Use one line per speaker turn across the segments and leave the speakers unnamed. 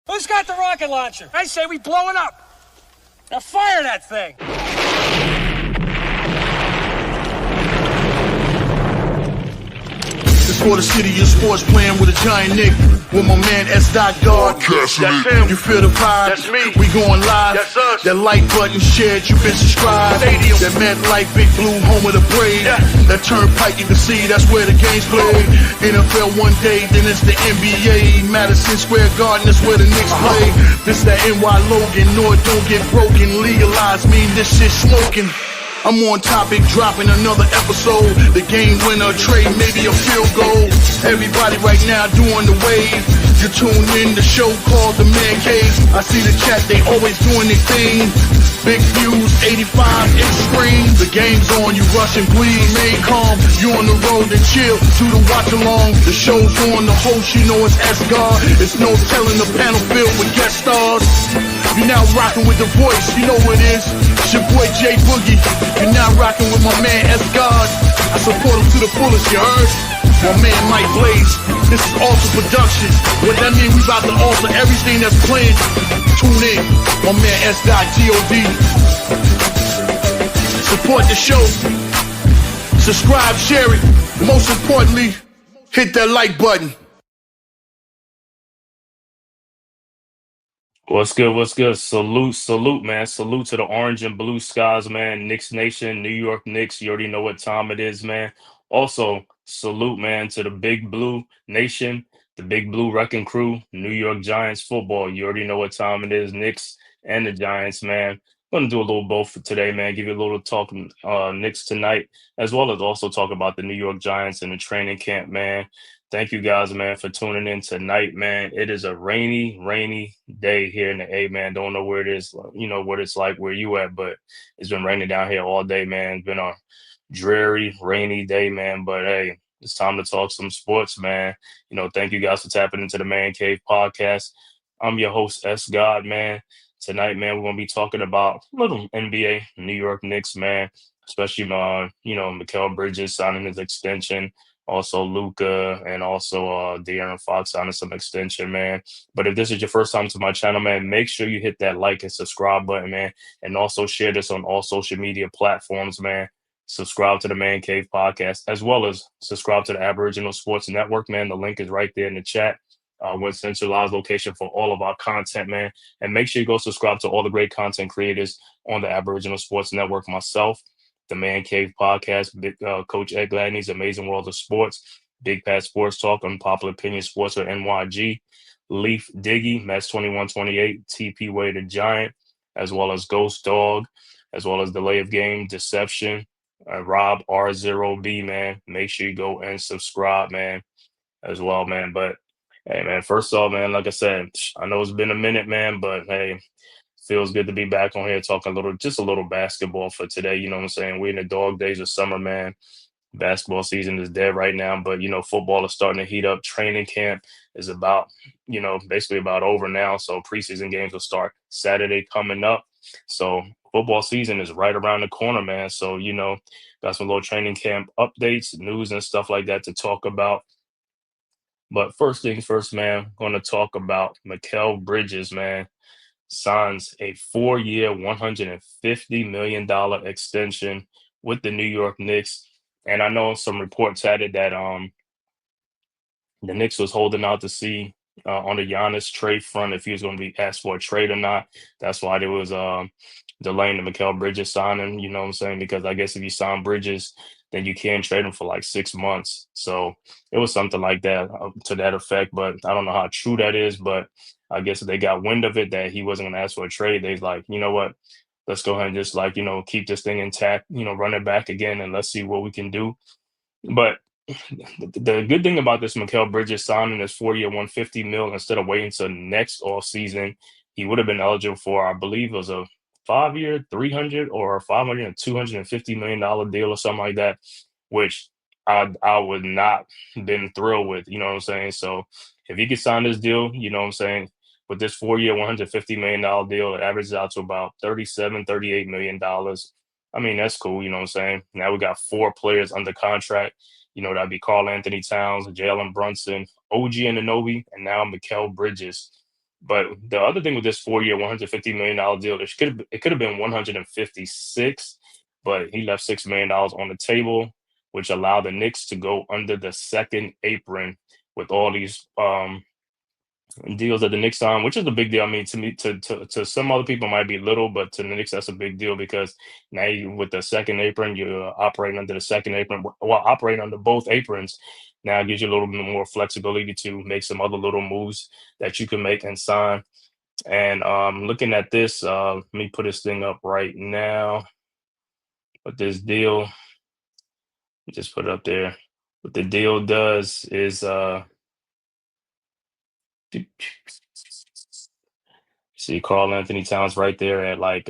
Who's got the rocket launcher? I say we blow it up. Now fire that thing.
It's for the city of sports, playing with a giant Nick. With my man S. God.
That's him.
You feel the vibe?
That's me.
We going live.
That's us.
That like button shared, you been subscribed.
Stadium.
That MetLife, Big Blue, home of the Braves.
Yeah.
That turnpike, you can see that's where the game's played. NFL one day, then it's the NBA. Madison Square Garden, that's where the Knicks play. This that NY Logan, no it don't get broken. Legalized mean this shit smoking. I'm on topic, dropping another episode. The game winner, trade, maybe a field goal. Everybody right now doing the wave. You tune in, the show called The Man-Cave. I see the chat, they always doing their thing. Big views, 85 inch screen. The game's on, you rushing, please. Remain calm, you on the road and chill. Do the watch along. The show's on, the host, you know it's S-God. It's no telling the panel filled with guest stars. You're now rocking with the voice, you know what it is. It's your boy J Boogie. You're now rocking with my man S-God. I support him to the fullest, you heard? My man Mike Blaze. This is Alter Production. What that mean, we about to alter everything that's playing. Tune in. My man S.God. Support the show. Subscribe, share it. Most importantly, hit that like button.
What's good? What's good? Salute, man. Salute to the orange and blue skies, man. Knicks Nation, New York Knicks. You already know what time it is, man. Also, salute, man, to the Big Blue Nation, the Big Blue Wrecking Crew, New York Giants football. You already know what time it is, Knicks and the Giants, man. I'm going to do a little both for today, man. Give you a little talk Knicks tonight, as well as also talk about the New York Giants and the training camp, man. Thank you guys, man, for tuning in tonight, man. It is a rainy day here in the A, man. Don't know where it is, you know, what it's like where you at, but it's been raining down here all day, man. It's been a dreary, rainy day, man. But hey, it's time to talk some sports, man. You know, thank you guys for tapping into the Man-Cave podcast. I'm your host, S-God, man. Tonight, man, we're going to be talking about a little NBA, New York Knicks, man, especially, you know, Mikal Bridges signing his extension. Also, Luka and also De'Aaron Fox signing some extension, man. But if this is your first time to my channel, man, make sure you hit that like and subscribe button, man. And also share this on all social media platforms, man. Subscribe to the Man-Cave podcast, as well as subscribe to the Aboriginal Sports Network, man. The link is right there in the chat. One centralized location for all of our content, man. And make sure you go subscribe to all the great content creators on the Aboriginal Sports Network, myself, the Man-Cave podcast, Coach Ed Gladney's Amazing World of Sports, Big Pat Sports Talk, Unpopular Opinion Sports with NYG, Leaf Diggy, Mets 2128, TP Way the Giant, as well as Ghost Dog, as well as Delay of Game, Deception, Rob R0B, man. Make sure you go and subscribe, man, as well, man. But hey, man, first off, man, like I said, I know it's been a minute, man, but hey, feels good to be back on here talking just a little basketball for today. You know what I'm saying? We're in the dog days of summer, man. Basketball season is dead right now, but, you know, football is starting to heat up. Training camp is about, you know, basically about over now. So preseason games will start Saturday coming up. So football season is right around the corner, man. So, you know, got some little training camp updates, news and stuff like that to talk about. But first things first, man, going to talk about Mikal Bridges, man. Signs a 4-year, $150 million extension with the New York Knicks. And I know some reports had it that the Knicks was holding out to see on the Giannis trade front if he was going to be asked for a trade or not. That's why there was delaying the Mikal Bridges signing, you know what I'm saying? Because I guess if you sign Bridges, then you can't trade him for like 6 months. So it was something like that to that effect. But I don't know how true that is, but I guess if they got wind of it that he wasn't going to ask for a trade, they's like, you know what, let's go ahead and just like, you know, keep this thing intact, you know, run it back again and let's see what we can do. But the good thing about this Mikal Bridges signing is 4-year, $150 million instead of waiting till next off season. He would have been eligible for, I believe it was a 5-year, 300 or 500 and $250 million deal or something like that, which I would not been thrilled with, you know what I'm saying? So if he could sign this deal, you know what I'm saying, with this 4-year, $150 million deal, it averages out to about $38 million. I mean, that's cool, you know what I'm saying? Now we got 4 players under contract. You know, that'd be Karl Anthony Towns, Jalen Brunson, OG Anunoby, and now Mikal Bridges. But the other thing with this 4-year, $150 million deal, it could have been 156, but he left $6 million on the table, which allowed the Knicks to go under the second apron with all these deals that the Knicks signed, which is a big deal. I mean, to me, to some other people, it might be little, but to the Knicks, that's a big deal because now with the second apron, you're operating under the second apron, well, operating under both aprons. Now it gives you a little bit more flexibility to make some other little moves that you can make and sign. And looking at this, let me put this thing up right now. What this deal, just put it up there. What the deal does is see Carl Anthony Towns right there at like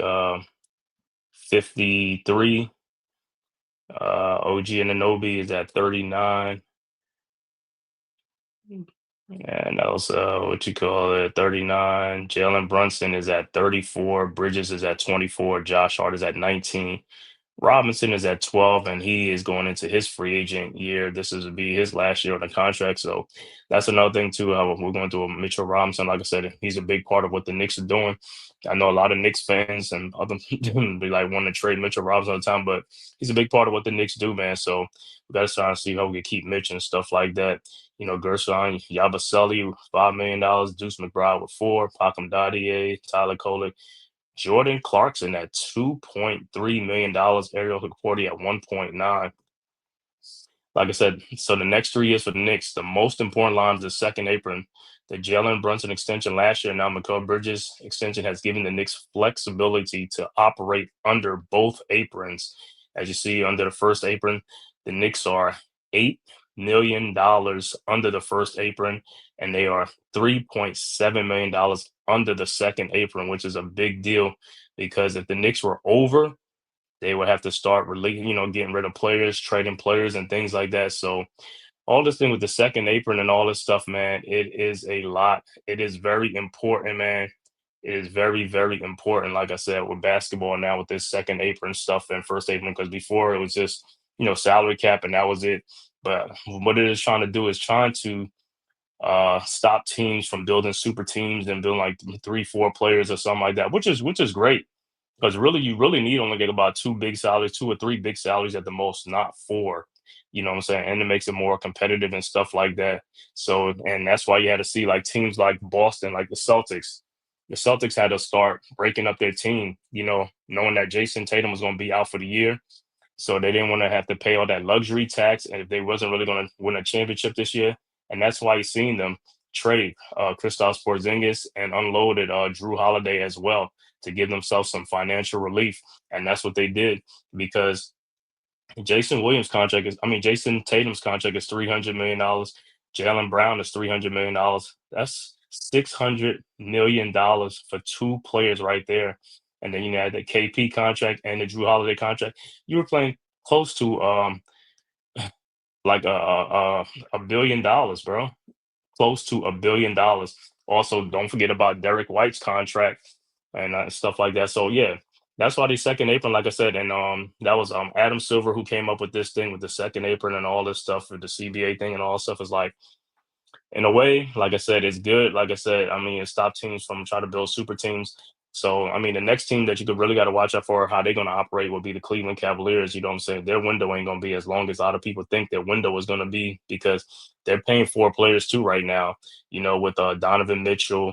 53. OG Anunoby is at 39. And that was what you call it, 39. Jalen Brunson is at 34. Bridges is at 24. Josh Hart is at 19. Robinson is at 12, and he is going into his free agent year. This is be his last year on the contract. So that's another thing too. We're going through a Mitchell Robinson. Like I said, he's a big part of what the Knicks are doing. I know a lot of Knicks fans and other be like wanting to trade Mitchell Robinson all the time, but he's a big part of what the Knicks do, man. So we got to try and see how we can keep Mitch and stuff like that. You know, Gershon Yabusele, $5 million, Deuce McBride with 4, Pakim Dadier, Tyler Kolek, Jordan Clarkson at $2.3 million, Ariel Hukporti at 1.9. Like I said, so the next 3 years for the Knicks, the most important line is the second apron. The Jalen Brunson extension last year, now Mikal Bridges extension has given the Knicks flexibility to operate under both aprons. As you see under the first apron, the Knicks are $8 million under the first apron, and they are $3.7 million under the second apron, which is a big deal because if the Knicks were over, they would have to start getting rid of players, trading players, and things like that. So all this thing with the second apron and all this stuff, man, it is a lot. It is very important, man. It is very, very important. Like I said, with basketball now, with this second apron stuff and first apron, because before it was just salary cap and that was it. But what it is trying to do is trying to stop teams from building super teams and building like 3, 4 players or something like that, which is great. Because really, you really need only get about 2 or 3 big salaries at the most, not 4. You know what I'm saying? And it makes it more competitive and stuff like that. So, and that's why you had to see like teams like Boston, like the Celtics. The Celtics had to start breaking up their team, knowing that Jason Tatum was going to be out for the year. So they didn't want to have to pay all that luxury tax, and if they wasn't really going to win a championship this year, and that's why you've seen them trade Kristaps Porzingis and unloaded Drew Holiday as well to give themselves some financial relief, and that's what they did because Jason Tatum's contract is $300 million. Jalen Brown is $300 million. That's $600 million for 2 players right there. And then you had the KP contract and the Drew Holiday contract. You were playing close to like $1 billion, bro. Close to $1 billion. Also, don't forget about Derek White's contract and stuff like that. So yeah, that's why the second apron, like I said, and that was Adam Silver who came up with this thing with the second apron and all this stuff for the CBA thing and all stuff is like, in a way, like I said, it's good. Like I said, I mean, it stopped teams from trying to build super teams. So, I mean, the next team that you could really got to watch out for how they're going to operate will be the Cleveland Cavaliers. You know what I'm saying? Their window ain't going to be as long as a lot of people think their window is going to be because they're paying 4 players too right now, with Donovan Mitchell,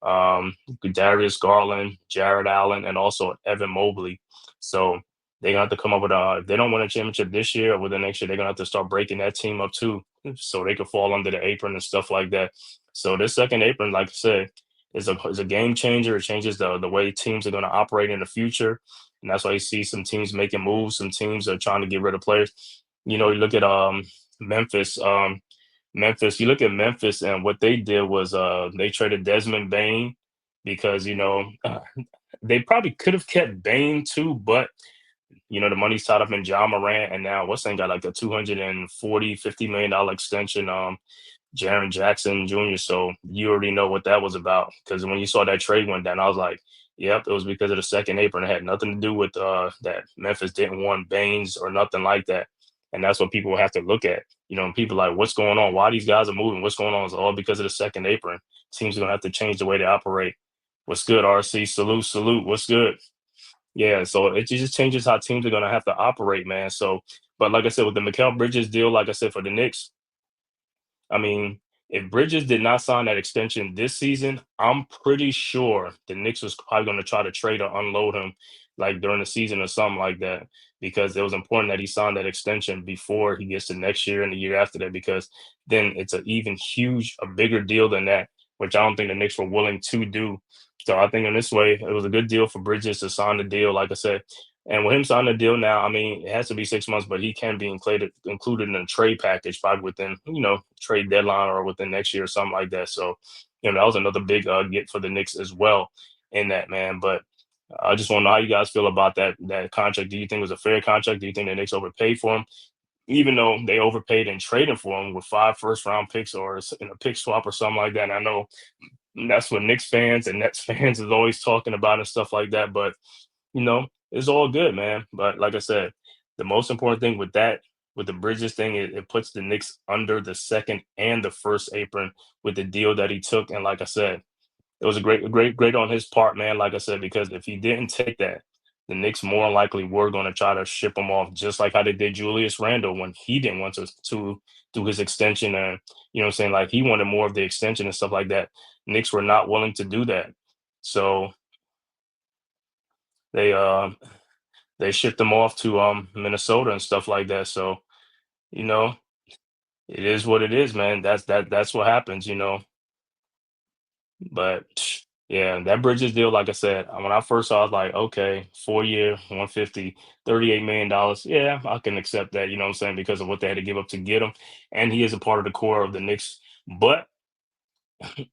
Darius Garland, Jared Allen, and also Evan Mobley. So they're going to have to come up with if they don't win a championship this year or within next year, they're going to have to start breaking that team up too so they could fall under the apron and stuff like that. So this second apron, like I said, is a game changer. It changes the way teams are going to operate in the future. And that's why you see some teams making moves. Some teams are trying to get rid of players. You look at Memphis. You look at Memphis and what they did was they traded Desmond Bain because, they probably could have kept Bain too, but the money's tied up in John Morant, and now what's got like a $240-50 million extension, Jaren Jackson Jr. So you already know what that was about because when you saw that trade went down, I was like, yep, it was because of the second apron. It had nothing to do with that Memphis didn't want Baines or nothing like that, and that's what people will have to look at. People like, what's going on? Why these guys are moving? What's going on? It's all because of the second apron. Teams are gonna have to change the way they operate. What's good, RC? Salute, salute. What's good? Yeah, so it just changes how teams are gonna have to operate, man. So, but like I said, with the Mikal Bridges deal, like I said, for the Knicks, I mean, if Bridges did not sign that extension this season, I'm pretty sure the Knicks was probably going to try to trade or unload him like during the season or something like that, because it was important that he signed that extension before he gets to next year and the year after that, because then it's a even a bigger deal than that, which I don't think the Knicks were willing to do. So I think in this way, it was a good deal for Bridges to sign the deal, like I said. And with him signing the deal now, I mean, it has to be 6 months, but he can be included in a trade package probably within, trade deadline or within next year or something like that. So, that was another big get for the Knicks as well in that, man. But I just want to know how you guys feel about that contract. Do you think it was a fair contract? Do you think the Knicks overpaid for him? Even though they overpaid in trading for him with 5 first-round picks or in a pick swap or something like that. And I know that's what Knicks fans and Nets fans is always talking about and stuff like that. But it's all good, man. But like I said, the most important thing with the Bridges thing, it puts the Knicks under the second and the first apron with the deal that he took. And like I said, it was a great on his part, man. Like I said, because if he didn't take that, the Knicks more than likely were going to try to ship him off, just like how they did Julius Randle when he didn't want to do his extension, and what I'm saying, like he wanted more of the extension and stuff like that. Knicks were not willing to do that, so they they shipped him off to Minnesota and stuff like that. So you know, it is what it is, man. That's what happens. But yeah, that Bridges deal, like I said, when I first saw, it, I was like, okay, 4 year, 150, $38 million. Yeah, I can accept that. You know what I'm saying, because of what they had to give up to get him, and he is a part of the core of the Knicks. But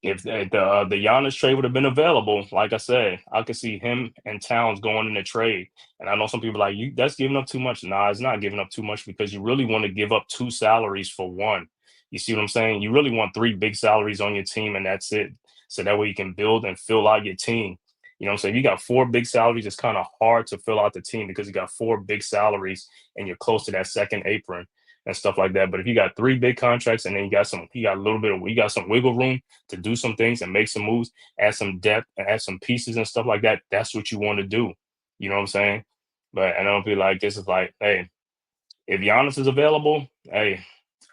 if the Giannis trade would have been available, like I said, I could see him and Towns going in a trade. And I know some people are like, you that's giving up too much. Nah, it's not giving up too much, because you really want to give up two salaries for one. You see what I'm saying? You really want three big salaries on your team, and that's it. So that way you can build and fill out your team. You know what I'm saying? You got four big salaries, it's kind of hard to fill out the team because you got four big salaries and you're close to that second apron and stuff like that. But if you got three big contracts and then you got a little bit of, you got some wiggle room to do some things and make some moves, add some depth, and add some pieces and stuff like that. That's what you want to do. You know what I'm saying? But I don't feel like this is like, hey, if Giannis is available, hey,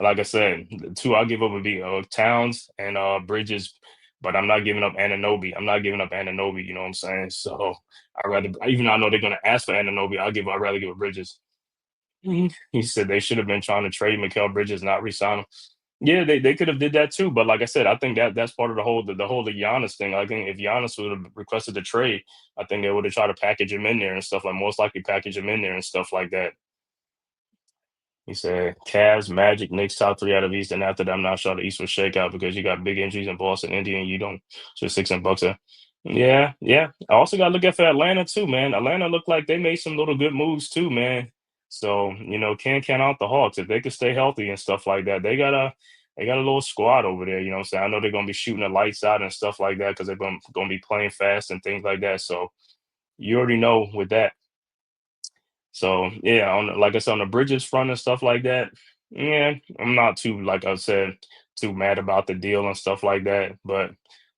like I said, the two I give up would be Towns and Bridges, but I'm not giving up Ananobi. I'm not giving up Ananobi. You know what I'm saying? So I rather, even though I know they're gonna ask for Ananobi, I'd rather give it Bridges. He said they should have been trying to trade Mikal Bridges, not resign him. Yeah, they could have did that too, but like I said, I think that's part of the Giannis thing. I think if Giannis would have requested the trade, I think they would have tried to package him in there and stuff, like most likely package him in there and stuff like that. He said Cavs, Magic, Knicks top three out of East, and after that, I'm not sure the East will shake out because you got big injuries in Boston, India, and you don't. So six and Bucks. Yeah, yeah. I also got to look at for Atlanta too, man. Atlanta looked like they made some little good moves too, man. So can't count out the Hawks if they could stay healthy and stuff like that. They got a little squad over there. You know what I'm saying? I know they're gonna be shooting the lights out and stuff like that because they're gonna be playing fast and things like that. So you already know with that. So yeah, like I said, on the Bridges front and stuff like that, yeah, I'm not too, like I said, too mad about the deal and stuff like that. But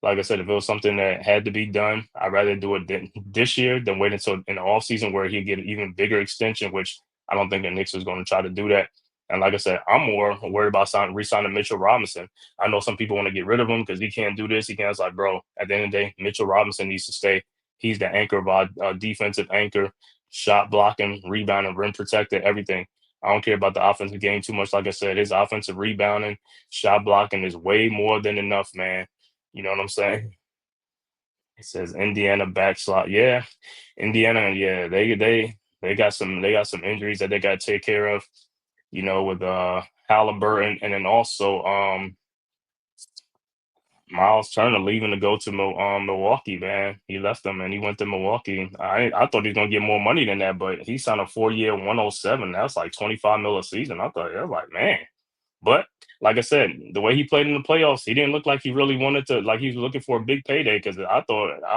like I said, if it was something that had to be done, I'd rather do it this year than wait until in the off season where he'd get an even bigger extension, which I don't think the Knicks is going to try to do that. And like I said, I'm more worried about re-signing Mitchell Robinson. I know some people want to get rid of him because he can't do this. He can't. It's like, bro, at the end of the day, Mitchell Robinson needs to stay. He's the anchor of our defensive anchor, shot blocking, rebounding, rim protector, everything. I don't care about the offensive game too much. Like I said, his offensive rebounding, shot blocking is way more than enough, man. You know what I'm saying? It says Indiana backslot. Yeah, Indiana. Yeah, they got some injuries that they got to take care of. With Halliburton, and then also Miles Turner leaving to go to Milwaukee, man. He left them and he went to Milwaukee. I thought he was gonna get more money than that, but he signed a 4 year 107. That's like 25 mil a season. I thought, I was like, man, But like I said, the way he played in the playoffs, he didn't look like he really wanted to, like he was looking for a big payday. Because I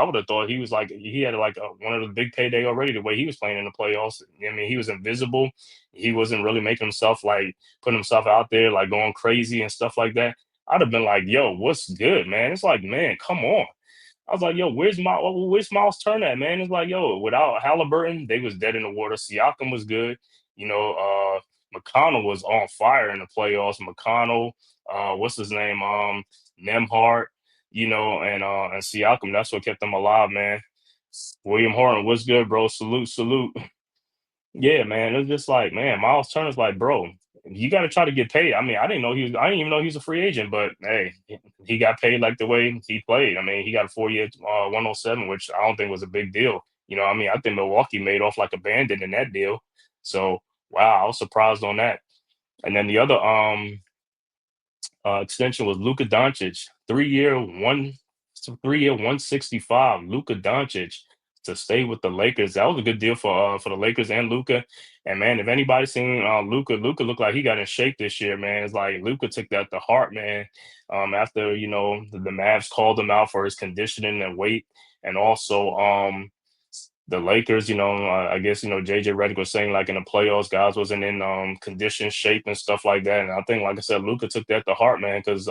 would have thought he was like he had like one of the big payday already. The way he was playing in the playoffs, I mean, he was invisible. He wasn't really making himself like putting himself out there like going crazy and stuff like that. I'd have been like, "Yo, what's good, man?" It's like, man, come on. I was like, yo, where's Miles Turner at, man? It's like, yo, without Halliburton, they was dead in the water. Siakam was good. You know, McConnell was on fire in the playoffs. McConnell, what's his name? Nemhart, and Siakam. That's what kept them alive, man. William Horton, what's good, bro? Salute, salute. Yeah, man. It's just like, man, Miles Turner's like, bro, you got to try to get paid. I mean, I didn't even know he was a free agent, but hey, he got paid like the way he played. I mean, he got a 4 year, 107, which I don't think was a big deal. I mean, I think Milwaukee made off like a bandit in that deal. So, wow, I was surprised on that. And then the other extension was Luka Doncic, 3 year 165. Luka Doncic to stay with the Lakers. That was a good deal for the Lakers and Luka. And man, if anybody's seen Luka looked like he got in shape this year, man. It's like Luka took that to heart, man. After the Mavs called him out for his conditioning and weight, and also the Lakers, I guess JJ Redick was saying like in the playoffs, guys wasn't in condition, shape, and stuff like that. And I think, like I said, Luka took that to heart, man, because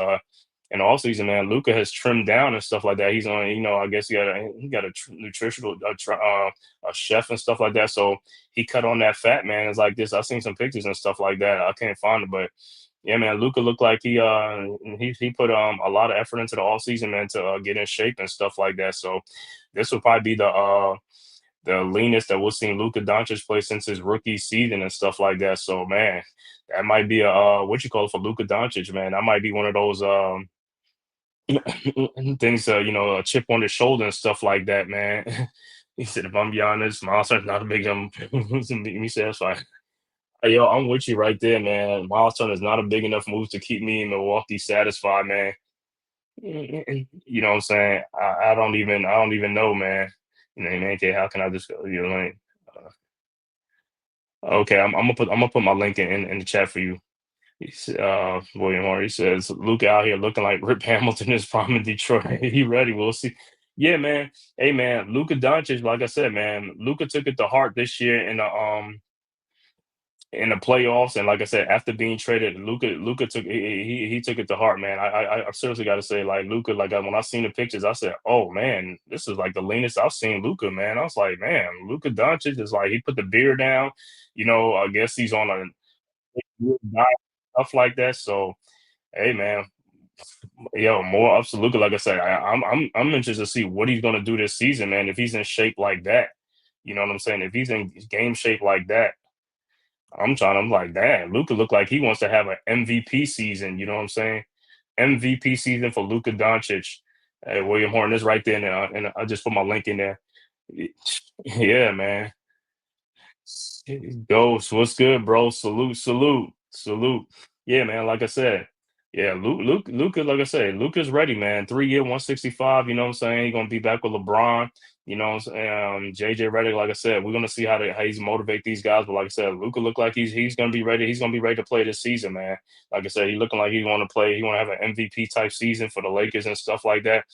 in the offseason, man, Luka has trimmed down and stuff like that. He's on, I guess he got a nutritional a chef and stuff like that. So he cut on that fat, man. It's like this. I've seen some pictures and stuff like that. I can't find it, but yeah, man, Luka looked like he put a lot of effort into the offseason, man, to get in shape and stuff like that. So this will probably be the leanest that we'll see Luka Doncic play since his rookie season and stuff like that. So man, that might be a what you call it for Luka Doncic, man. That might be one of those things, a chip on his shoulder and stuff like that, man. He said, if I'm be honest, Miles Turner's not a big me satisfied. Hey, yo, I'm with you right there, man. Miles Turner's not a big enough move to keep me in Milwaukee satisfied, man. You know what I'm saying? I don't even know, man. Man, how can I just go? Like, okay, I'm gonna put my link in the chat for you. William Horry says Luke out here looking like Rip Hamilton is prime in Detroit. He ready? We'll see. Yeah, man. Hey, man. Luka Doncic, like I said, man. Luka took it to heart this year in the playoffs, and like I said, after being traded, Luka took he took it to heart, man. I seriously got to say, like Luka, like when I seen the pictures, I said, oh man, this is like the leanest I've seen Luka, man. I was like, man, Luka Doncic is like he put the beer down. I guess he's on a diet, stuff like that. So hey, man, yo, more ups to Luka. Like I said, I'm interested to see what he's gonna do this season, man. If he's in shape like that, you know what I'm saying? If he's in game shape like that, I'm like, damn, Luka look like he wants to have an MVP season. You know what I'm saying? MVP season for Luka Doncic. Hey, William Horton is right there, and I just put my link in there. Yeah, man. Ghost, what's good, bro? Salute, salute, salute. Yeah, man. Like I said, yeah, Luke, like I said, Luca's ready, man. 3 year, 165. You know what I'm saying? He's gonna be back with LeBron. You know what I'm saying? JJ Redick, like I said, we're gonna see how he's motivate these guys. But like I said, Luca look like he's gonna be ready. He's gonna be ready to play this season, man. Like I said, he looking like he want to play. He want to have an MVP type season for the Lakers and stuff like that.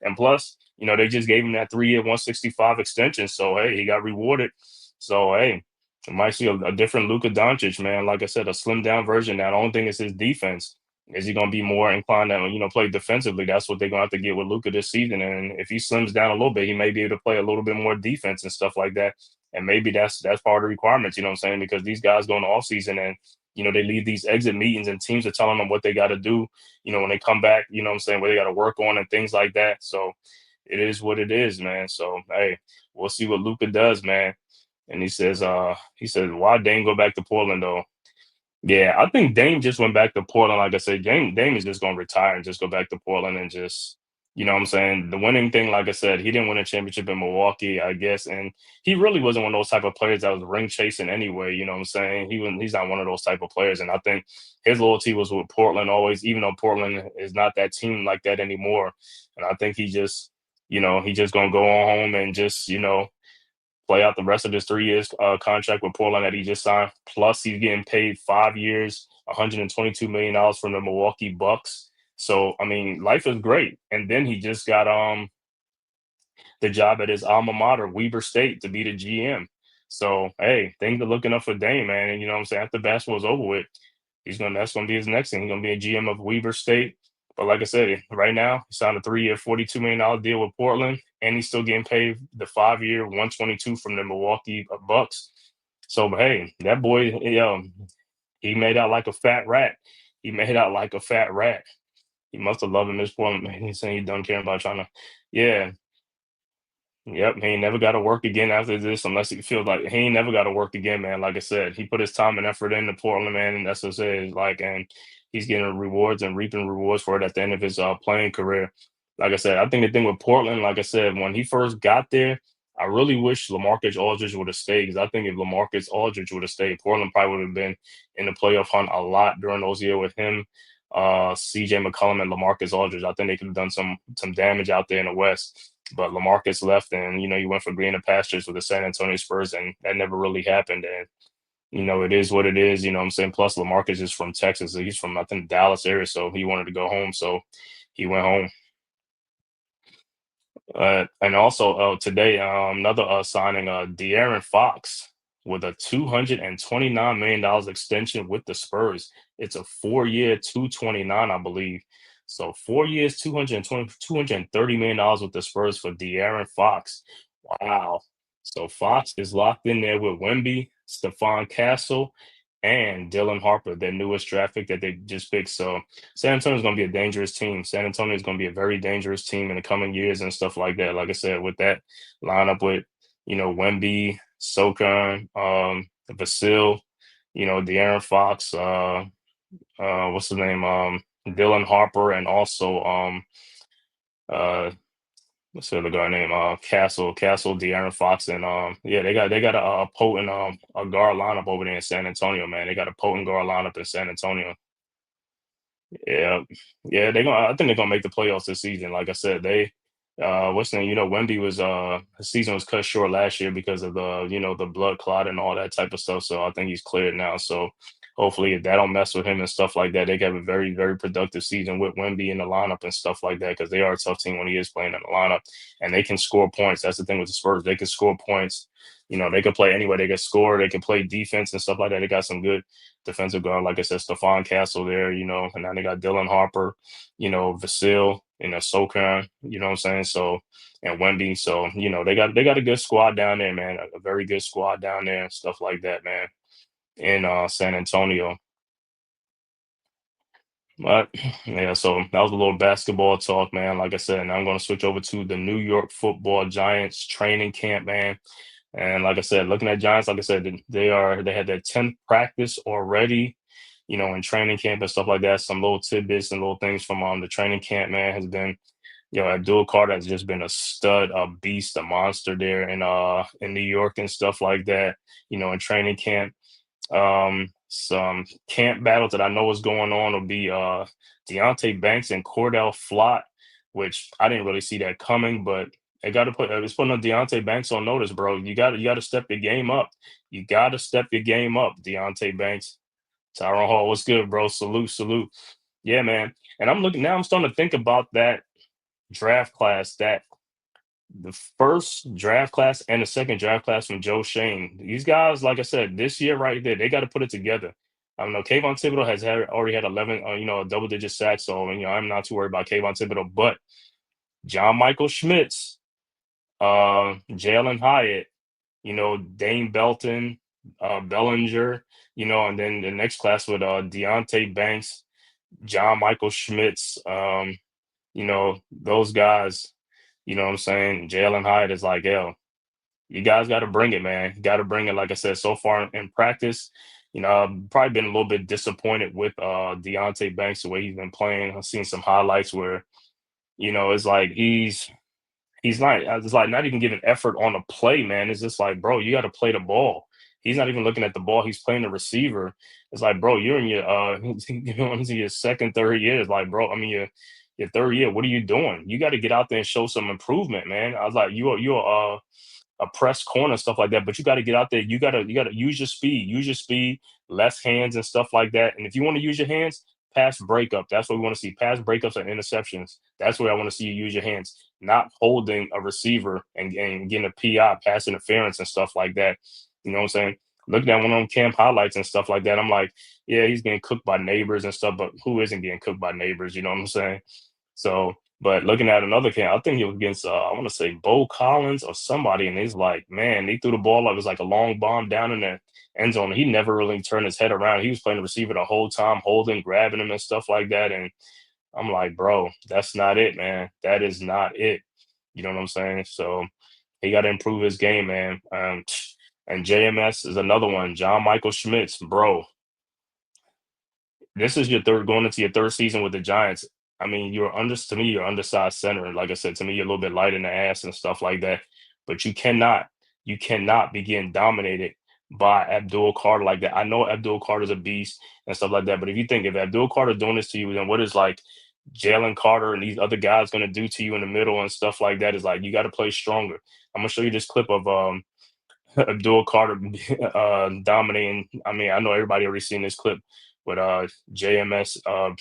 And plus, they just gave him that 3 year, 165 extension. So hey, he got rewarded. So hey. I might see a different Luka Doncic, man. Like I said, a slim down version. Now, the only thing is his defense. Is he going to be more inclined to, play defensively? That's what they're going to have to get with Luka this season. And if he slims down a little bit, he may be able to play a little bit more defense and stuff like that. And maybe that's part of the requirements, you know what I'm saying? Because these guys go in the offseason and, they leave these exit meetings and teams are telling them what they got to do, when they come back, you know what I'm saying, what they got to work on and things like that. So it is what it is, man. So, hey, we'll see what Luka does, man. And he says, why Dame go back to Portland though? Yeah, I think Dame just went back to Portland. Like I said, Dame is just gonna retire and just go back to Portland and just, you know what I'm saying? The winning thing, like I said, he didn't win a championship in Milwaukee, I guess. And he really wasn't one of those type of players that was ring chasing anyway, you know what I'm saying? He's not one of those type of players. And I think his loyalty was with Portland always, even though Portland is not that team like that anymore. And I think he just gonna go on home and just, play out the rest of this 3 years contract with Portland that he just signed. Plus, he's getting paid 5 years, $122 million from the Milwaukee Bucks. So, I mean, life is great. And then he just got the job at his alma mater, Weber State, to be the GM. So, hey, things are looking up for Dame, man. And you know what I'm saying? After basketball's over with, that's gonna be his next thing. He's gonna be a GM of Weber State. But like I said, right now he signed a 3 year, $42 million deal with Portland, and he's still getting paid the 5 year, 122 from the Milwaukee Bucks. So, but hey, that boy, he made out like a fat rat. He made out like a fat rat. He must have loved him this Portland, man. He's saying he done caring about trying to, yeah. Yep, he ain't never got to work again after this, unless he feels like he ain't never got to work again, man. Like I said, he put his time and effort into Portland, man, and that's what it is. Like, and he's getting rewards and reaping rewards for it at the end of his playing career. Like I said, I think the thing with Portland, like I said, when he first got there, I really wish LaMarcus Aldridge would have stayed, because I think if LaMarcus Aldridge would have stayed, Portland probably would have been in the playoff hunt a lot during those years with him, CJ McCollum, and LaMarcus Aldridge. I think they could have done some damage out there in the West. But LaMarcus left, and he went for greener pastures with the San Antonio Spurs, and that never really happened. And it is what it is. You know what I'm saying? Plus, LaMarcus is from Texas. So he's from, I think, Dallas area, so he wanted to go home, so he went home. And also today, another signing, De'Aaron Fox with a $229 million extension with the Spurs. It's a 4 year, 229, I believe. So 4 years, $230 million with the Spurs for De'Aaron Fox. Wow. So Fox is locked in there with Wemby, Stephon Castle, and Dylan Harper, their newest draft pick that they just picked. So San Antonio is going to be a dangerous team. San Antonio is going to be a very dangerous team in the coming years and stuff like that. Like I said, with that lineup with, Wemby, Sochan, Vasil, De'Aaron Fox, what's the name? Dylan Harper, and also uh what's the other guy name? Castle, De'Aaron Fox, and yeah, they got a potent a guard lineup over there in San Antonio, man. They got a potent guard lineup in San Antonio. Yeah, yeah, I think they're gonna make the playoffs this season. Like I said, what's the name? Wemby was his season was cut short last year because of the blood clot and all that type of stuff. So I think he's cleared now. So hopefully, if that don't mess with him and stuff like that, they can have a very, very productive season with Wemby in the lineup and stuff like that, because they are a tough team when he is playing in the lineup, and they can score points. That's the thing with the Spurs; they can score points. They can play anywhere. They can score. They can play defense and stuff like that. They got some good defensive guard, like I said, Stephon Castle there. And now they got Dylan Harper, Vasil, Sochan. You know what I'm saying? So, and Wemby. So they got a good squad down there, man. A very good squad down there and stuff like that, man, in San Antonio. But yeah, so that was a little basketball talk, man. Like I said, now I'm going to switch over to the New York Football Giants training camp, man. And like I said, looking at Giants, like I said, they had their 10th practice already, in training camp and stuff like that. Some little tidbits and little things from the training camp, man, has been, Abdul Carter has just been a stud, a beast, a monster there in New York and stuff like that, in training camp. Some camp battles that I know is going on will be Deontay Banks and Cordell Flott, which I didn't really see that coming, but they got to it's putting on Deontay Banks on notice, bro. You got to step your game up. You got to step your game up, Deontay Banks. Tyron Hall, what's good, bro? Salute, salute. Yeah, man. And I'm starting to think about that draft class, that the first draft class and the second draft class from Joe Shane. These guys, like I said, this year right there, they got to put it together. I don't know. Kayvon Thibodeau already had 11, a double-digit sack, so I'm not too worried about Kayvon Thibodeau. But John Michael Schmitz, Jalen Hyatt, Dane Belton, Bellinger, and then the next class with Deontay Banks, John Michael Schmitz, those guys. You know what I'm saying? Jalen Hyatt is like, yo, you guys got to bring it, man. Got to bring it. Like I said, so far in practice, I've probably been a little bit disappointed with Deontay Banks, the way he's been playing. I've seen some highlights where, it's like he's not, it's like not even giving effort on the play, man. It's just like, bro, you got to play the ball. He's not even looking at the ball. He's playing the receiver. It's like, bro, you're in your second, third year. It's like, bro, I mean, your third year, what are you doing? You got to get out there and show some improvement, man. I was like, you're a press corner stuff like that. But you got to get out there. You got to use your speed. Use your speed, less hands and stuff like that. And if you want to use your hands, pass breakup. That's what we want to see. Pass breakups and interceptions. That's where I want to see you use your hands, not holding a receiver and getting a PI, pass interference and stuff like that. You know what I'm saying? Looking at one of them camp highlights and stuff like that, I'm like, yeah, he's getting cooked by neighbors and stuff, but who isn't getting cooked by neighbors? You know what I'm saying? So, but looking at another camp, I think it was against, I want to say Bo Collins or somebody, and he's like, man, they threw the ball. It was like a long bomb down in the end zone. He never really turned his head around. He was playing the receiver the whole time, holding, grabbing him and stuff like that. And I'm like, bro, that's not it, man. That is not it. You know what I'm saying? So he got to improve his game, man. And JMS is another one. John Michael Schmitz, bro. This is your third going into your third season with the Giants. I mean, to me, you're undersized center. Like I said, to me, you're a little bit light in the ass and stuff like that. But you cannot be getting dominated by Abdul Carter like that. I know Abdul Carter's a beast and stuff like that. But if Abdul Carter doing this to you, then what is like Jalen Carter and these other guys going to do to you in the middle and stuff like that? Is like you got to play stronger. I'm gonna show you this clip of Abdul Carter dominating. I mean, I know everybody already seen this clip with JMS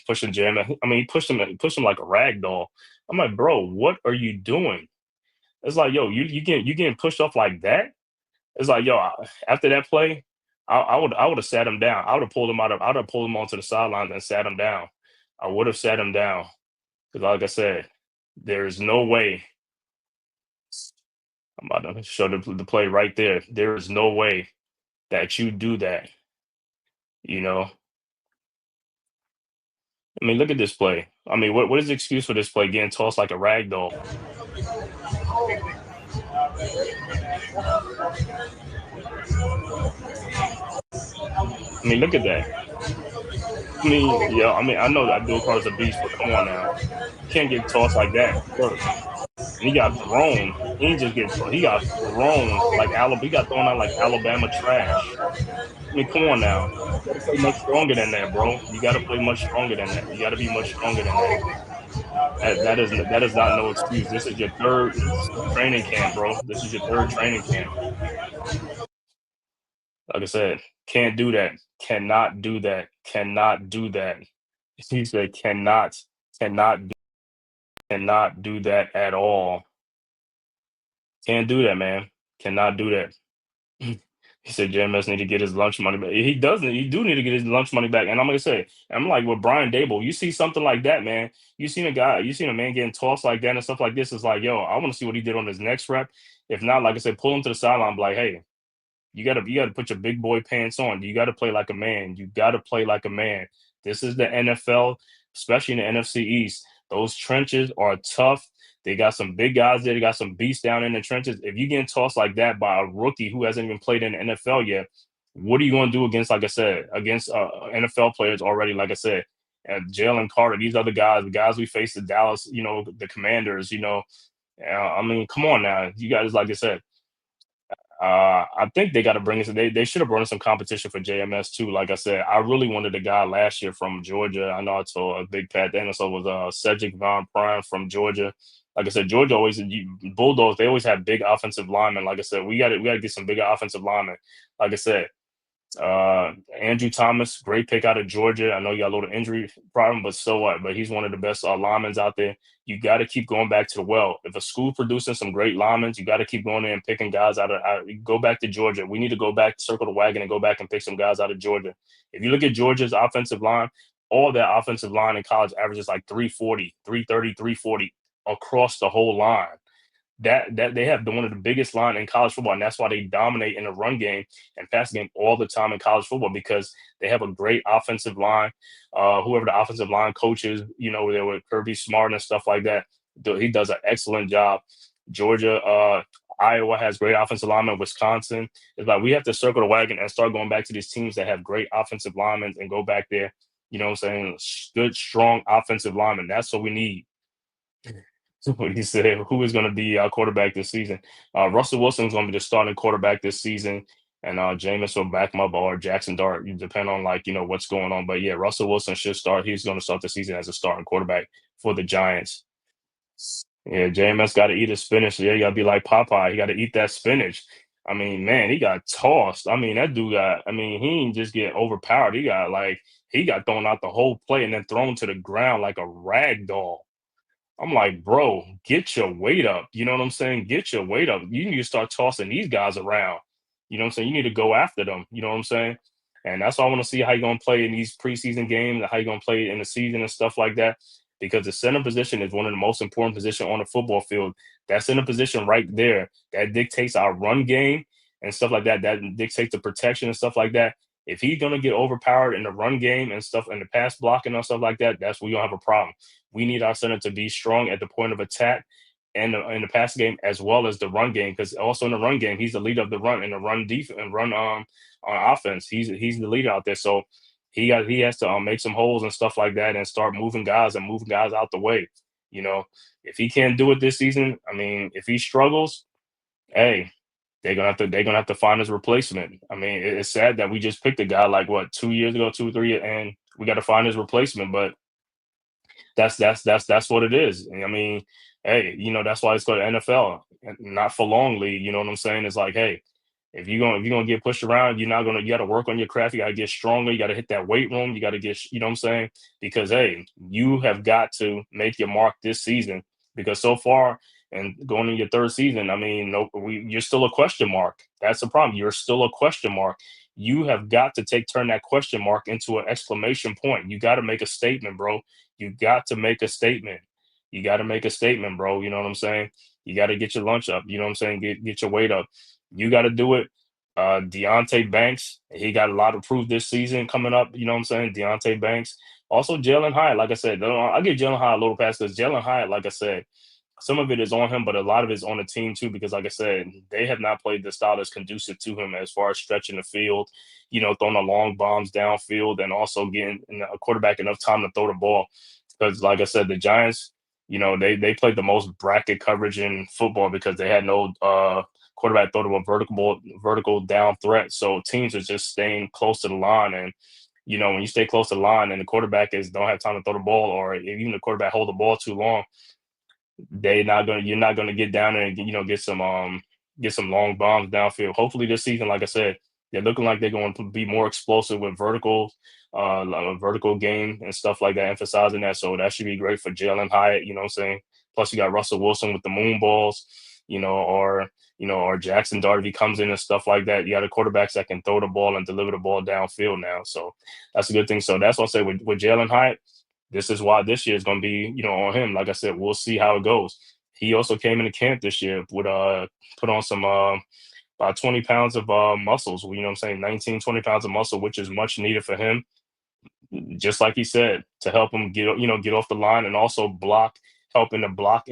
pushing JMS. I mean, he pushed him like a rag doll. I'm like, bro, what are you doing? It's like, yo, you getting pushed off like that? It's like, yo, after that play, I would have sat him down. I would have pulled him onto the sidelines and sat him down. I would have sat him down because, like I said, there's no way. I'm about to show the play right there. There is no way that you do that. You know, I mean, look at this play. I mean, what is the excuse for this play getting tossed like a rag doll? I mean, look at that. I mean, yeah, I mean, I know that Abdul Carter's a beast, but come on now. You can't get tossed like that first. And he got thrown. He didn't just get thrown. He got thrown like Alabama. He got thrown out like Alabama trash. I mean, come on now. You got to play much stronger than that, bro. You got to play much stronger than that. You got to be much stronger than that. That is not no excuse. This is your third training camp, bro. This is your third training camp. Like I said, can't do that. Cannot do that. Cannot do that. He said cannot, cannot do that at all. Can't do that, man. Cannot do that. He said JMS need to get his lunch money back. He doesn't. He do need to get his lunch money back. And I'm gonna say, I'm like with Brian Dable. You see something like that, man. You seen a man getting tossed like that and stuff like this. It's like, yo, I want to see what he did on his next rep. If not, like I said, pull him to the sideline. Be like, hey, you gotta put your big boy pants on. You gotta play like a man. You gotta play like a man. This is the NFL, especially in the NFC East. Those trenches are tough. They got some big guys there. They got some beasts down in the trenches. If you getting tossed like that by a rookie who hasn't even played in the NFL yet, what are you going to do against, like I said, against NFL players already? Like I said, and Jalen Carter, these other guys, the guys we faced at Dallas, the Commanders, I mean, come on now, you guys, like I said, I think they got to bring us. They should have brought in some competition for JMS too. Like I said, I really wanted a guy last year from Georgia. I know I told Big Pat then, so it was Cedric Von Prime from Georgia. Like I said, Georgia always Bulldogs. They always have big offensive linemen. Like I said, we got to get some bigger offensive linemen. Like I said, Andrew Thomas, great pick out of Georgia. I know you got a little injury problem, but so what? But he's one of the best linemen out there. You got to keep going back to the well. If a school producing some great linemen, you got to keep going in and picking guys out. Go back to Georgia. We need to go back, circle the wagon, and go back and pick some guys out of Georgia. If you look at Georgia's offensive line, all that offensive line in college averages like 340, 330, 340 across the whole line. That they have one of the biggest line in college football, and that's why they dominate in the run game and pass game all the time in college football, because they have a great offensive line. Whoever the offensive line coach is, there with Kirby Smart and stuff like that, he does an excellent job. Georgia, Iowa has great offensive linemen. Wisconsin, it's like we have to circle the wagon and start going back to these teams that have great offensive linemen and go back there. You know what I'm saying? Good, strong offensive linemen. That's what we need. What he said, who is going to be our quarterback this season? Russell Wilson's going to be the starting quarterback this season, and Jameis will back him up, or Jackson Dart, depend on what's going on. But yeah, Russell Wilson should start. He's going to start the season as a starting quarterback for the Giants. Yeah, JMS got to eat his spinach. Yeah, you got to be like Popeye. He got to eat that spinach. I mean, man, he got tossed. I mean, that dude got, I mean, he didn't just get overpowered. He got thrown out the whole play and then thrown to the ground like a rag doll. I'm like, bro, get your weight up. You know what I'm saying? Get your weight up. You need to start tossing these guys around. You know what I'm saying? You need to go after them. You know what I'm saying? And that's why I want to see how you're going to play in these preseason games, how you're going to play in the season and stuff like that. Because the center position is one of the most important positions on the football field. That center position right there, that dictates our run game and stuff like that. That dictates the protection and stuff like that. If he's going to get overpowered in the run game and stuff and the pass blocking and stuff like that, that's where you're going to have a problem. We need our center to be strong at the point of attack and in the pass game as well as the run game. Because also in the run game, he's the leader of the run and the run defense and run on offense. He's the leader out there. So he has to make some holes and stuff like that and start moving guys and moving guys out the way. You know, if he can't do it this season, I mean, if he struggles, hey, they're gonna have to find his replacement. I mean, it's sad that we just picked a guy like what 2 years ago, 2 3, and we got to find his replacement. But that's what it is. I mean, hey, that's why it's called the NFL, not for long league. You know what I'm saying? It's like, hey, if you're gonna get pushed around, you got to work on your craft. You got to get stronger. You got to hit that weight room. You got to get, what I'm saying? Because hey, you have got to make your mark this season. Because so far, and going in your third season, I mean, no, you're still a question mark. That's the problem. You're still a question mark. You have got to turn that question mark into an exclamation point. You got to make a statement, bro. You got to make a statement. You got to make a statement, bro. You know what I'm saying? You got to get your lunch up. You know what I'm saying? Get your weight up. You got to do it. Deontay Banks, he got a lot of proof this season coming up. You know what I'm saying? Deontay Banks. Also, Jalen Hyatt, like I said, I'll give Jalen Hyatt a little pass because Jalen Hyatt, like I said, some of it is on him, but a lot of it is on the team too. Because, like I said, they have not played the style that's conducive to him as far as stretching the field, throwing the long bombs downfield, and also getting a quarterback enough time to throw the ball. Because, like I said, the Giants, they played the most bracket coverage in football because they had no quarterback throw to a vertical down threat. So teams are just staying close to the line, and when you stay close to the line and the quarterback don't have time to throw the ball, or even the quarterback hold the ball too long, you're not gonna get down there and get some long bombs downfield. Hopefully this season, like I said, they're looking like they're going to be more explosive with like a vertical game and stuff like that, emphasizing that. So that should be great for Jalen Hyatt. You know what I'm saying? Plus you got Russell Wilson with the moon balls, or Jackson Dart if he comes in and stuff like that. You got a quarterbacks that can throw the ball and deliver the ball downfield now. So that's a good thing. So that's what I say with Jalen Hyatt. This is why this year is going to be, on him. Like I said, we'll see how it goes. He also came into camp this year with put on some about 20 pounds of muscles. You know what I'm saying? 19, 20 pounds of muscle, which is much needed for him. Just like he said, to help him get off the line and also help in the block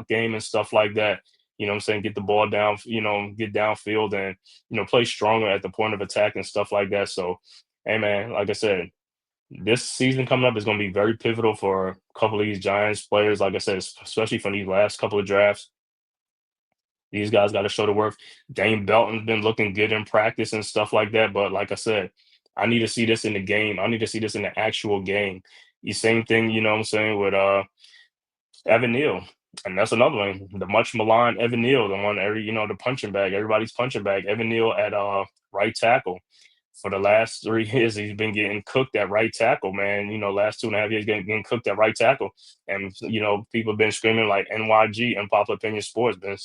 game and stuff like that. You know what I'm saying? Get the ball down, get downfield and, play stronger at the point of attack and stuff like that. So, hey man, like I said, this season coming up is going to be very pivotal for a couple of these Giants players. Like I said, especially from these last couple of drafts, these guys got to show the work. Dane Belton's been looking good in practice and stuff like that. But like I said, I need to see this in the game. I need to see this in the actual game. The same thing, you know what I'm saying, with Evan Neal. And that's another one. The much maligned Evan Neal, the one the punching bag, everybody's punching bag. Evan Neal at right tackle. For the last 3 years, he's been getting cooked at right tackle, man. Last 2.5 years getting cooked at right tackle. And, people have been screaming like NYG, Unpopular Opinion Sports, been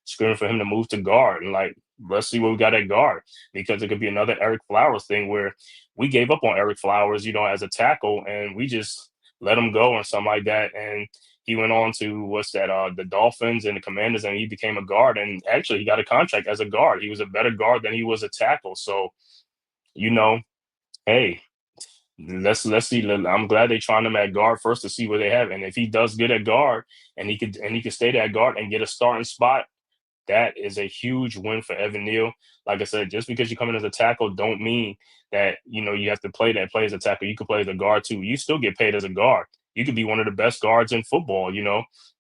screaming for him to move to guard. And like, let's see what we got at guard. Because it could be another Eric Flowers thing where we gave up on Eric Flowers, as a tackle, and we just let him go or something like that. And he went on to the Dolphins and the Commanders, and he became a guard. And actually, he got a contract as a guard. He was a better guard than he was a tackle. So, hey, let's see. I'm glad they trying him at guard first to see what they have, and if he does good at guard, and he could stay there at guard and get a starting spot, that is a huge win for Evan Neal. Like I said, just because you come in as a tackle don't mean that, you have to play as a tackle. You could play as a guard too. You still get paid as a guard. You could be one of the best guards in football,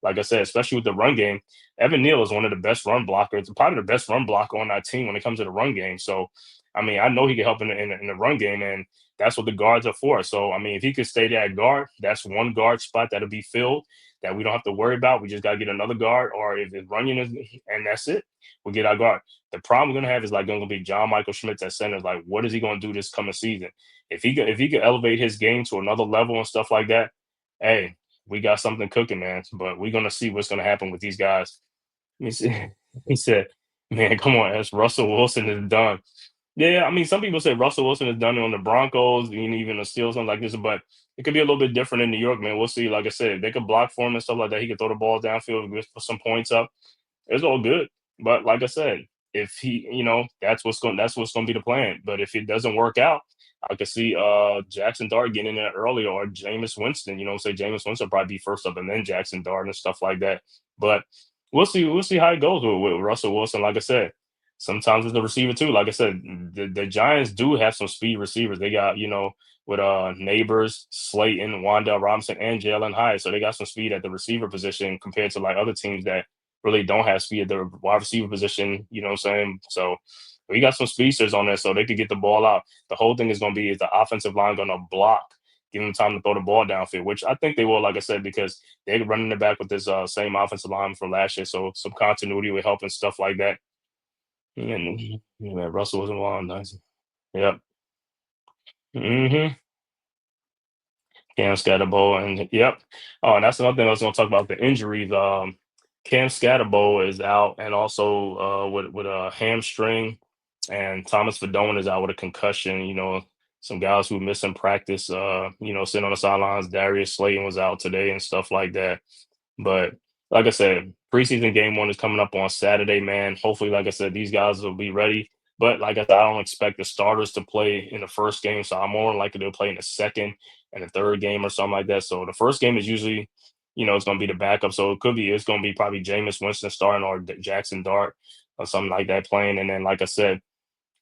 Like I said, especially with the run game. Evan Neal is one of the best run blockers, probably the best run blocker on our team when it comes to the run game. So, I mean, I know he can help in the run game, and that's what the guards are for. So, I mean, if he could stay there at guard, that's one guard spot that'll be filled. that we don't have to worry about. We just got to get another guard, or if it's Runyon and that's it, we'll get our guard. The problem we're gonna have is like going to be John Michael Schmitz at center. Like, what is he going to do this coming season? If he could elevate his game to another level and stuff like that, hey, we got something cooking, man. But we're gonna see what's gonna happen with these guys. He said, he said, man, come on, as Russell Wilson is done. Yeah, I mean, some people say Russell Wilson has done it on the Broncos, and even the Steelers, something like this, but it could be a little bit different in New York, man. We'll see. Like I said, if they could block for him and stuff like that, he could throw the ball downfield, put some points up. It's all good. But like I said, if he, that's what's going to be the plan. But if it doesn't work out, I could see Jackson Dart getting in there earlier, or Jameis Winston. Say Jameis Winston will probably be first up, and then Jackson Dart and stuff like that. But we'll see. We'll see how it goes with Russell Wilson. Like I said, sometimes it's the receiver too. Like I said, the Giants do have some speed receivers. They got with Neighbors, Slayton, Wandale Robinson, and Jalen Hyatt. So they got some speed at the receiver position compared to like other teams that really don't have speed at the wide receiver position. You know what I'm saying? So we got some speedsters on there, so they could get the ball out. The whole thing is going to be, is the offensive line going to block, give them time to throw the ball downfield, which I think they will, like I said, because they're running it back with this same offensive line from last year. So some continuity will help and stuff like that. And yeah, Russell was involved. Nice. Yep. Hmm. Cam Scatterbo, and yep. Oh, and that's another thing I was going to talk about, the injuries. Cam Scatterbo is out, and also with a hamstring, and Thomas Fedon is out with a concussion. Some guys who missing practice. Sitting on the sidelines. Darius Slayton was out today and stuff like that. But like I said, preseason game one is coming up on Saturday, man. Hopefully, like I said, these guys will be ready. But like I said, I don't expect the starters to play in the first game, so I'm more likely to play in the second and the third game or something like that. So the first game is usually, it's going to be the backup. So it's going to be probably Jameis Winston starting, or Jackson Dart or something like that playing. And then, like I said,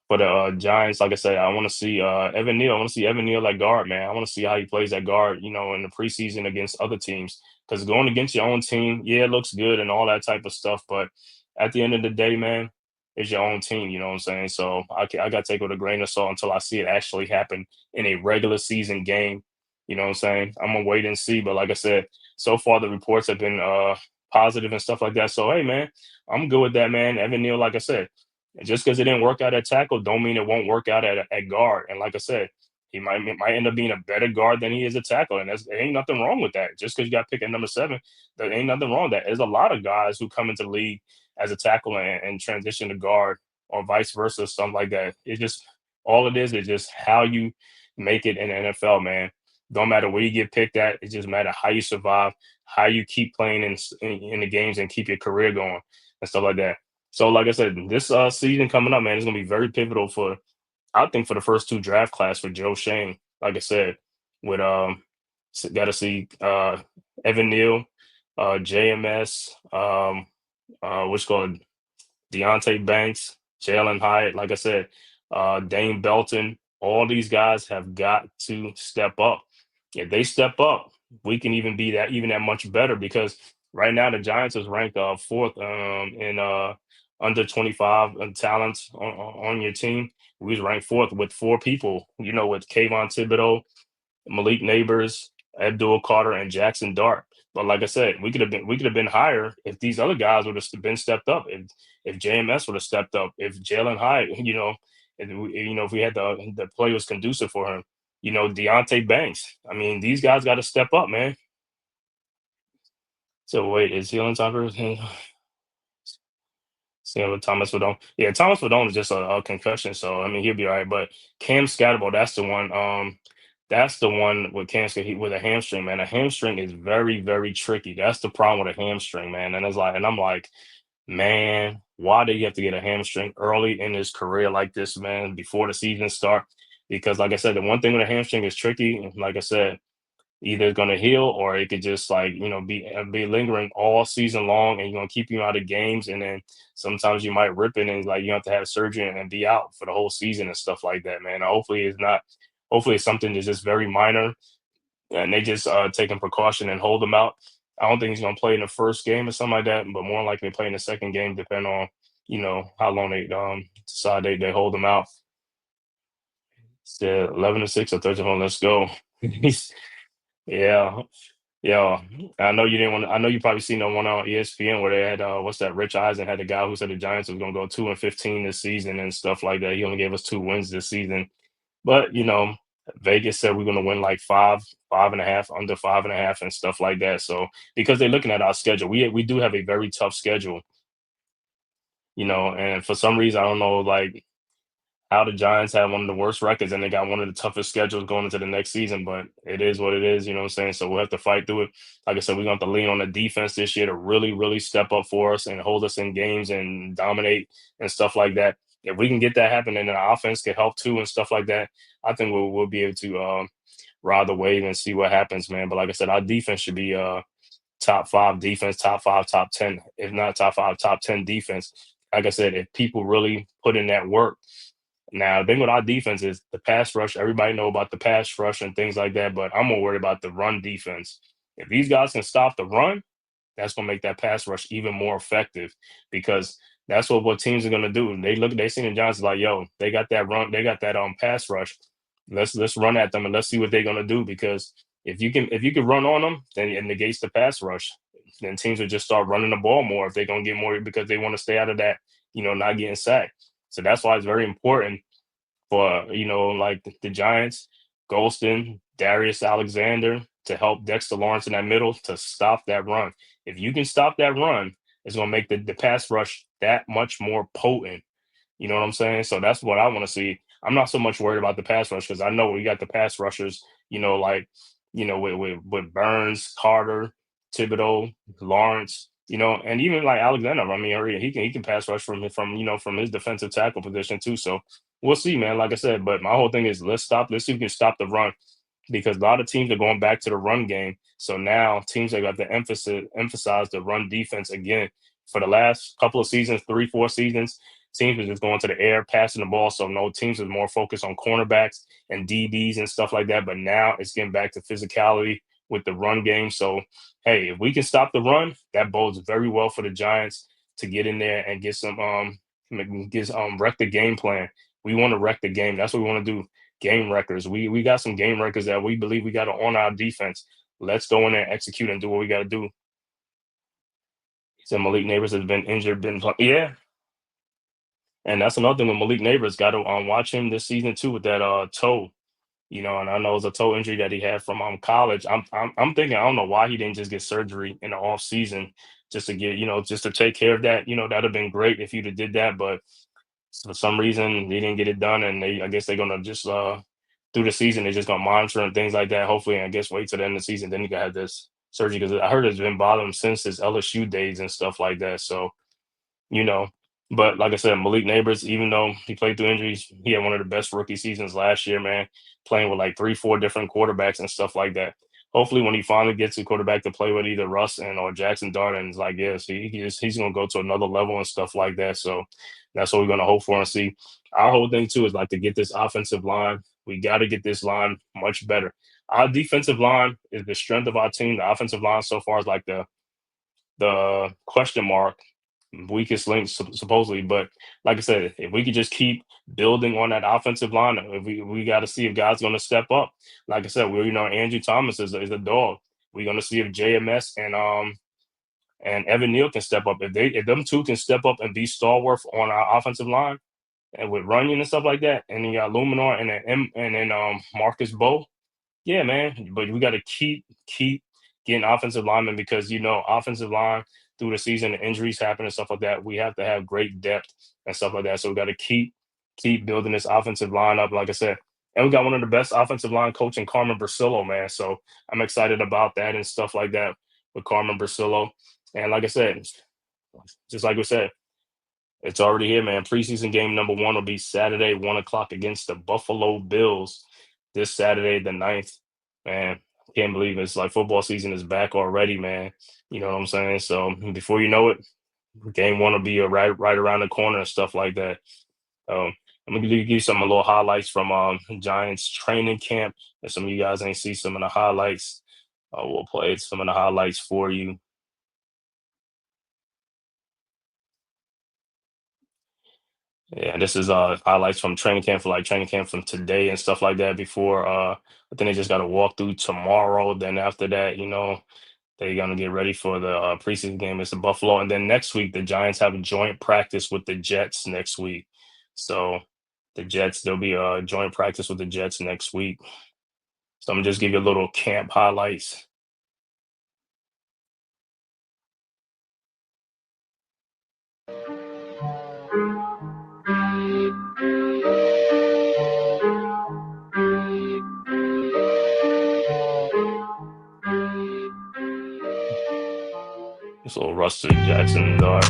for the Giants, like I said, I want to see Evan Neal. I want to see Evan Neal at guard, man. I want to see how he plays at guard, in the preseason against other teams. Because going against your own team, yeah, it looks good and all that type of stuff. But at the end of the day, man, it's your own team. You know what I'm saying? So I got to take it with a grain of salt until I see it actually happen in a regular season game. You know what I'm saying? I'm going to wait and see. But like I said, so far the reports have been positive and stuff like that. So, hey, man, I'm good with that, man. Evan Neal, like I said, and just because it didn't work out at tackle, don't mean it won't work out at guard. And like I said, he might end up being a better guard than he is a tackle, and there ain't nothing wrong with that. Just because you got picked at number 7, there ain't nothing wrong with that. There's a lot of guys who come into the league as a tackle and transition to guard, or vice versa, something like that. It's just, all it is just how you make it in the NFL, man. Don't matter where you get picked at. It just matter how you survive, how you keep playing in the games and keep your career going and stuff like that. So, like I said, this season coming up, man, is going to be very pivotal I think, for the first 2 draft class for Joe Shane. Like I said, with got to see Evan Neal, JMS, what's called Deontay Banks, Jalen Hyatt. Like I said, Dane Belton. All these guys have got to step up. If they step up, we can even that much better, because right now the Giants is ranked fourth in under 25 talents on your team. We was ranked fourth with 4 people, with Kayvon Thibodeau, Malik Neighbors, Abdul Carter, and Jackson Dart. But like I said, we could have been higher if these other guys would have been stepped up. If JMS would have stepped up, if Jalen Hyatt, if we had the play was conducive for him, Deontay Banks. I mean, these guys got to step up, man. So wait, is he on time for Same with Thomas Fedon. Yeah, Thomas Fedon is just a concussion, so I mean he'll be all right. But Cam Scatterbo, that's the one. That's the one with with a hamstring, man. A hamstring is very, very tricky. That's the problem with a hamstring, man. And I'm like, man, why do you have to get a hamstring early in his career like this, man, before the season start? Because like I said, the one thing with a hamstring is tricky. And like I said, either it's going to heal, or it could just like be lingering all season long, and you're going to keep you out of games, and then sometimes you might rip it, and like you have to have surgery and be out for the whole season and stuff like that, man. Hopefully it's not. Hopefully it's something that's just very minor, and they just taking precaution and hold him out. I don't think he's going to play in the first game or something like that, but more likely play in the second game, depending on how long they decide they hold him out. It's 11-6 or 13. Let's go. Yeah, Yeah, I know you didn't want. I know you probably seen the one on ESPN where they had what's that? Rich Eisen had the guy who said the Giants was gonna go 2-15 this season and stuff like that. He only gave us 2 wins this season, but Vegas said we're gonna win like 5.5, under 5.5, and stuff like that. So because they're looking at our schedule, we do have a very tough schedule, and for some reason I don't know like how the Giants have one of the worst records and they got one of the toughest schedules going into the next season, but it is what it is, you know what I'm saying? So we'll have to fight through it. Like I said, we're going to have to lean on the defense this year to really, really step up for us and hold us in games and dominate and stuff like that. If we can get that happen and then the offense can help too and stuff like that, I think we'll be able to ride the wave and see what happens, man. But like I said, our defense should be top five defense, top five, top 10, if not top five, top 10 defense. Like I said, if people really put in that work, now, the thing with our defense is the pass rush. Everybody know about the pass rush and things like that, but I'm more worried about the run defense. If these guys can stop the run, that's gonna make that pass rush even more effective because that's what teams are gonna do. They see the Giants like, yo, they got that run, they got that pass rush. Let's run at them and let's see what they're gonna do because if you can run on them, then it negates the pass rush. Then teams will just start running the ball more if they're gonna get more because they want to stay out of that, not getting sacked. So that's why it's very important for like the Giants, Golston, Darius Alexander to help Dexter Lawrence in that middle to stop that run. If you can stop that run, it's gonna make the pass rush that much more potent. You know what I'm saying? So that's what I want to see. I'm not so much worried about the pass rush because I know we got the pass rushers, like, with Burns, Carter, Thibodeau, Lawrence, and even like Alexander. I mean, he can pass rush from his defensive tackle position too. So we'll see, man. Like I said, but my whole thing is let's see if we can stop the run because a lot of teams are going back to the run game. So now teams have got to emphasize the run defense again. For the last couple of seasons, 3, 4 seasons, teams are just going to the air, passing the ball. So no teams are more focused on cornerbacks and DBs and stuff like that. But now it's getting back to physicality with the run game. So hey, if we can stop the run, that bodes very well for the Giants to get in there and get some wreck the game plan. We want to wreck the game. That's what we want to do. Game records. We got some game records that we believe we got on our defense. Let's go in there and execute and do what we got to do. So Malik Neighbors has been injured, yeah, and that's another thing with Malik Neighbors. Got to watch him this season too with that toe. And I know it's a toe injury that he had from college. I'm thinking I don't know why he didn't just get surgery in the off season just to get just to take care of that. That'd have been great if you'd have did that, but for some reason they didn't get it done, and I guess they're gonna just through the season they're just gonna monitor and things like that. Hopefully, I guess wait till the end of the season, then he can have this surgery because I heard it's been bothering him since his LSU days and stuff like that. So you know. But like I said, Malik Neighbors, even though he played through injuries, he had one of the best rookie seasons last year, man, playing with like 3, 4 different quarterbacks and stuff like that. Hopefully, when he finally gets a quarterback to play with either Russ and or Jackson Dart, and it's like, yes, he's going to go to another level and stuff like that. So that's what we're going to hope for and see. Our whole thing too is like to get this offensive line. We got to get this line much better. Our defensive line is the strength of our team. The offensive line so far is like the question mark, weakest link supposedly. But like I said, if we could just keep building on that offensive line, if we got to see if guys going to step up. Like I said, Andrew Thomas is a dog. We're going to see if JMS and Evan Neal can step up. If them two can step up and be stalwart on our offensive line and with Runyon and stuff like that, and then you got Luminar and then Marcus Bowe. Yeah, man, but we got to keep getting offensive linemen because offensive line through the season, the injuries happen and stuff like that. We have to have great depth and stuff like that. So we got to keep building this offensive line up, like I said. And we got one of the best offensive line coaching, Carmen Brasillo, man. So I'm excited about that and stuff like that with Carmen Brasillo. And like I said, just like we said, it's already here, man. Preseason game number 1 will be Saturday, 1 o'clock against the Buffalo Bills this Saturday, the 9th. Man, can't believe it's like football season is back already, man. You know what I'm saying? So before you know it, game 1 will be right around the corner and stuff like that. I'm gonna give you some little highlights from Giants training camp. And some of you guys ain't see some of the highlights. We'll play some of the highlights for you. Yeah, this is highlights from training camp for like training camp from today and stuff like that. Before I think they just got to walk through tomorrow. Then after that, they're gonna get ready for the preseason game. It's in Buffalo, and then next week the Giants have a joint practice with the Jets next week. So the Jets, there'll be a joint practice with the Jets next week. So I'm gonna just give you a little camp highlights. This little Rusty Jackson dart.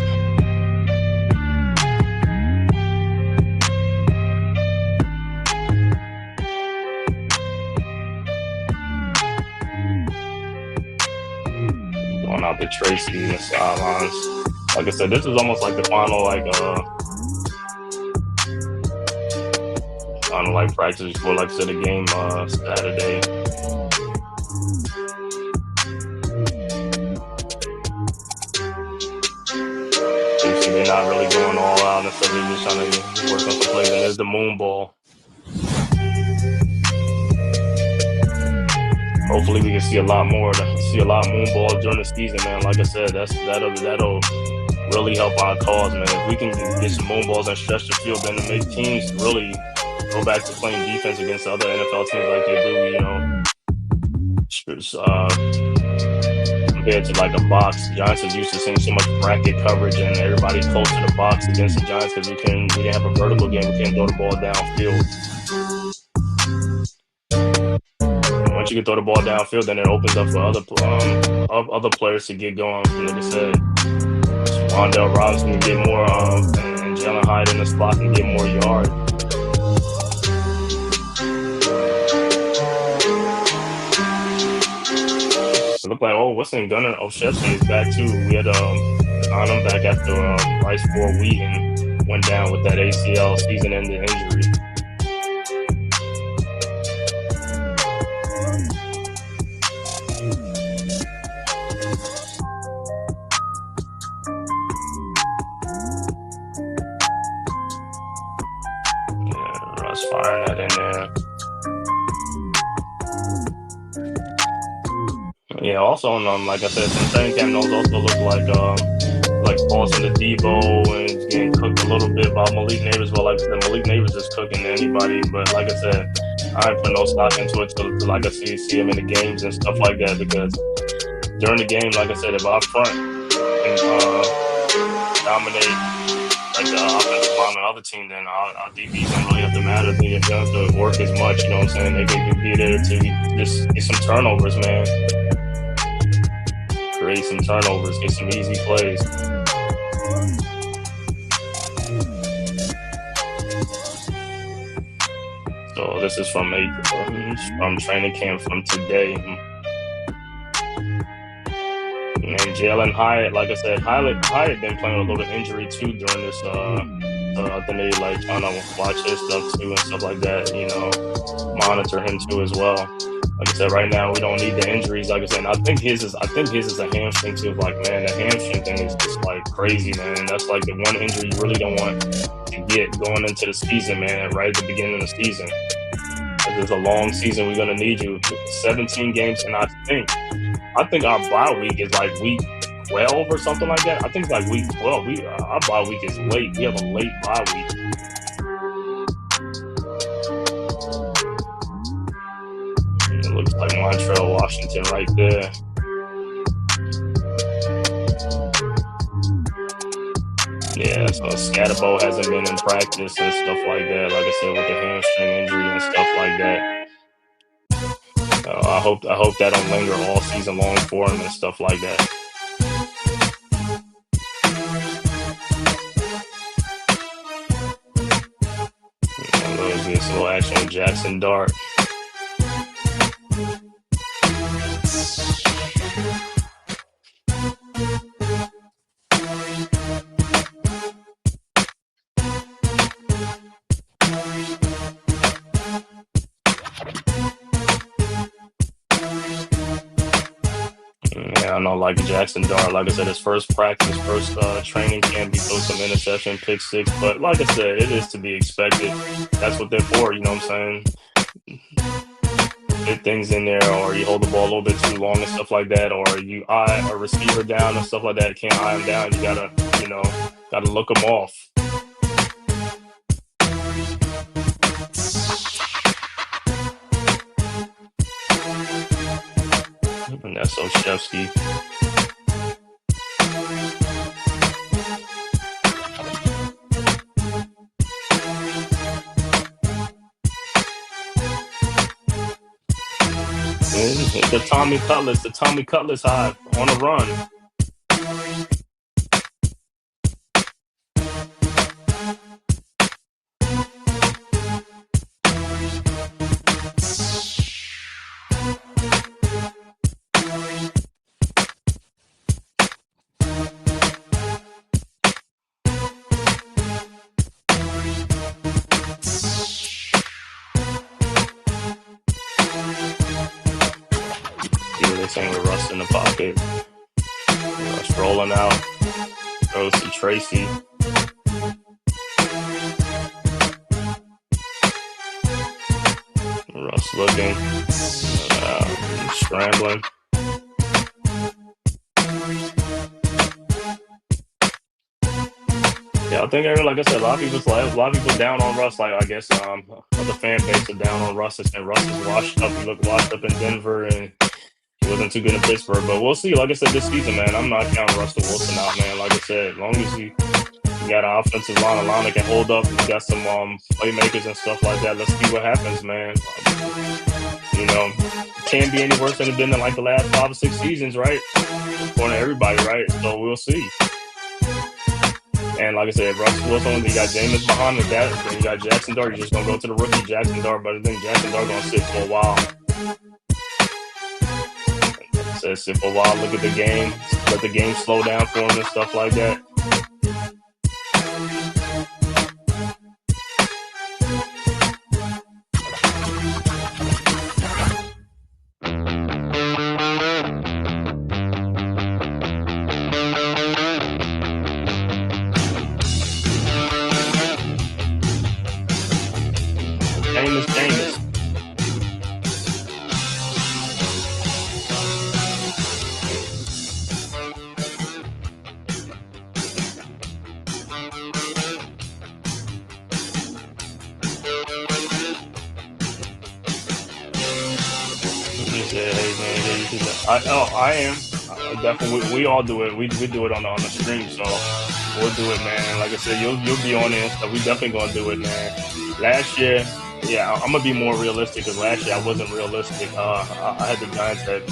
Going out to Tracy in the sidelines. Like I said, this is almost like the final like practice before, like I said, the game Saturday. You see, they're not really going all out and stuff. They're just trying to work on some plays. And there's the moon ball. Hopefully, we can see a lot more moon balls during the season, man. Like I said, that'll really help our cause, man. If we can get some moon balls and stretch the field, then to make teams really go back to playing defense against other NFL teams like they do, compared to like a box. The Giants is used to seeing so much bracket coverage and everybody close to the box against the Giants because we didn't have a vertical game. We can't throw the ball downfield. And once you can throw the ball downfield, then it opens up for other players to get going. Like I said, Wandale Robinson can get more, and Jalen Hyde in the slot can get more yards. It looked like, what's in Gunnar Olszewski is back too. We had on him back after Rice 4 week and went down with that ACL season-ending injury. Yeah, Russ firing that in there. Yeah, also, like I said, some training camp notes also look like Paulson to Debo and getting cooked a little bit by Malik Neighbors. But like I said, Malik Neighbors is cooking anybody. But like I said, I ain't put no stock into it till like I see him in the games and stuff like that. Because during the game, like I said, if our front can dominate like the offensive line on the other team, then our DBs don't really have to matter. They don't have to work as much. You know what I'm saying? They can be there to just get some turnovers, man. Create some turnovers, get some easy plays. So this is from training camp from today. And Jalen Hyatt, like I said, Hyatt been playing with a little injury too during this. I think they like trying to watch his stuff too and stuff like that. Monitor him too as well. Like I said, right now we don't need the injuries. Like I said, and I think his is a hamstring too. Like, man, the hamstring thing is just like crazy, man. That's like the one injury you really don't want to get going into the season, man. Right at the beginning of the season, it's a long season. We're gonna need you. 17 games, and I think our bye week is like week 12 or something like that. I think it's like week 12. Our bye week is late. We have a late bye week. It looks like Montrell Washington right there. Yeah, so Scatterbo hasn't been in practice and stuff like that. Like I said, with the hamstring injury and stuff like that. I hope that don't linger all season long for him and stuff like that. Let's get some little action with Jackson Dart. Yeah, I know, like Jackson Dart, like I said, his first practice, first training camp, he threw some interception, pick six. But like I said, it is to be expected. That's what they're for. You know what I'm saying? Fit things in there, or you hold the ball a little bit too long and stuff like that, or you eye a receiver down and stuff like that. Can't eye him down. You gotta, gotta look him off. And that's Oshevsky. And the Tommy Cutlass high on a run. This ain't with Russ in the pocket. Russ rolling out. Throws to Tracy. Russ looking. Scrambling. Yeah, I think, like I said, a lot of people down on Russ. Like, I guess other fan base are down on Russ. And Russ is washed up. He looked washed up in Denver, and he wasn't too good in Pittsburgh. But we'll see. Like I said, this season, man, I'm not counting Russell Wilson out, man. Like I said, as long as you got an offensive line, a line that can hold up, you got some playmakers and stuff like that. Let's see what happens, man. Can't be any worse than it's been in like the last 5 or 6 seasons, right? According to everybody, right? So we'll see. And like I said, Russell Wilson, you got Jameis behind with that, then you got Jackson Dart. You're just gonna go to the rookie Jackson Dart, but I think Jackson Dart gonna sit for a while. Says sit for a while, look at the game, let the game slow down for him and stuff like that. Jameis. I am. Definitely, we all do it. We do it on the stream, so we'll do it, man. Like I said, you'll be on it, so we definitely gonna do it, man. Last year, yeah, I'm gonna be more realistic because last year I wasn't realistic. I had the Giants at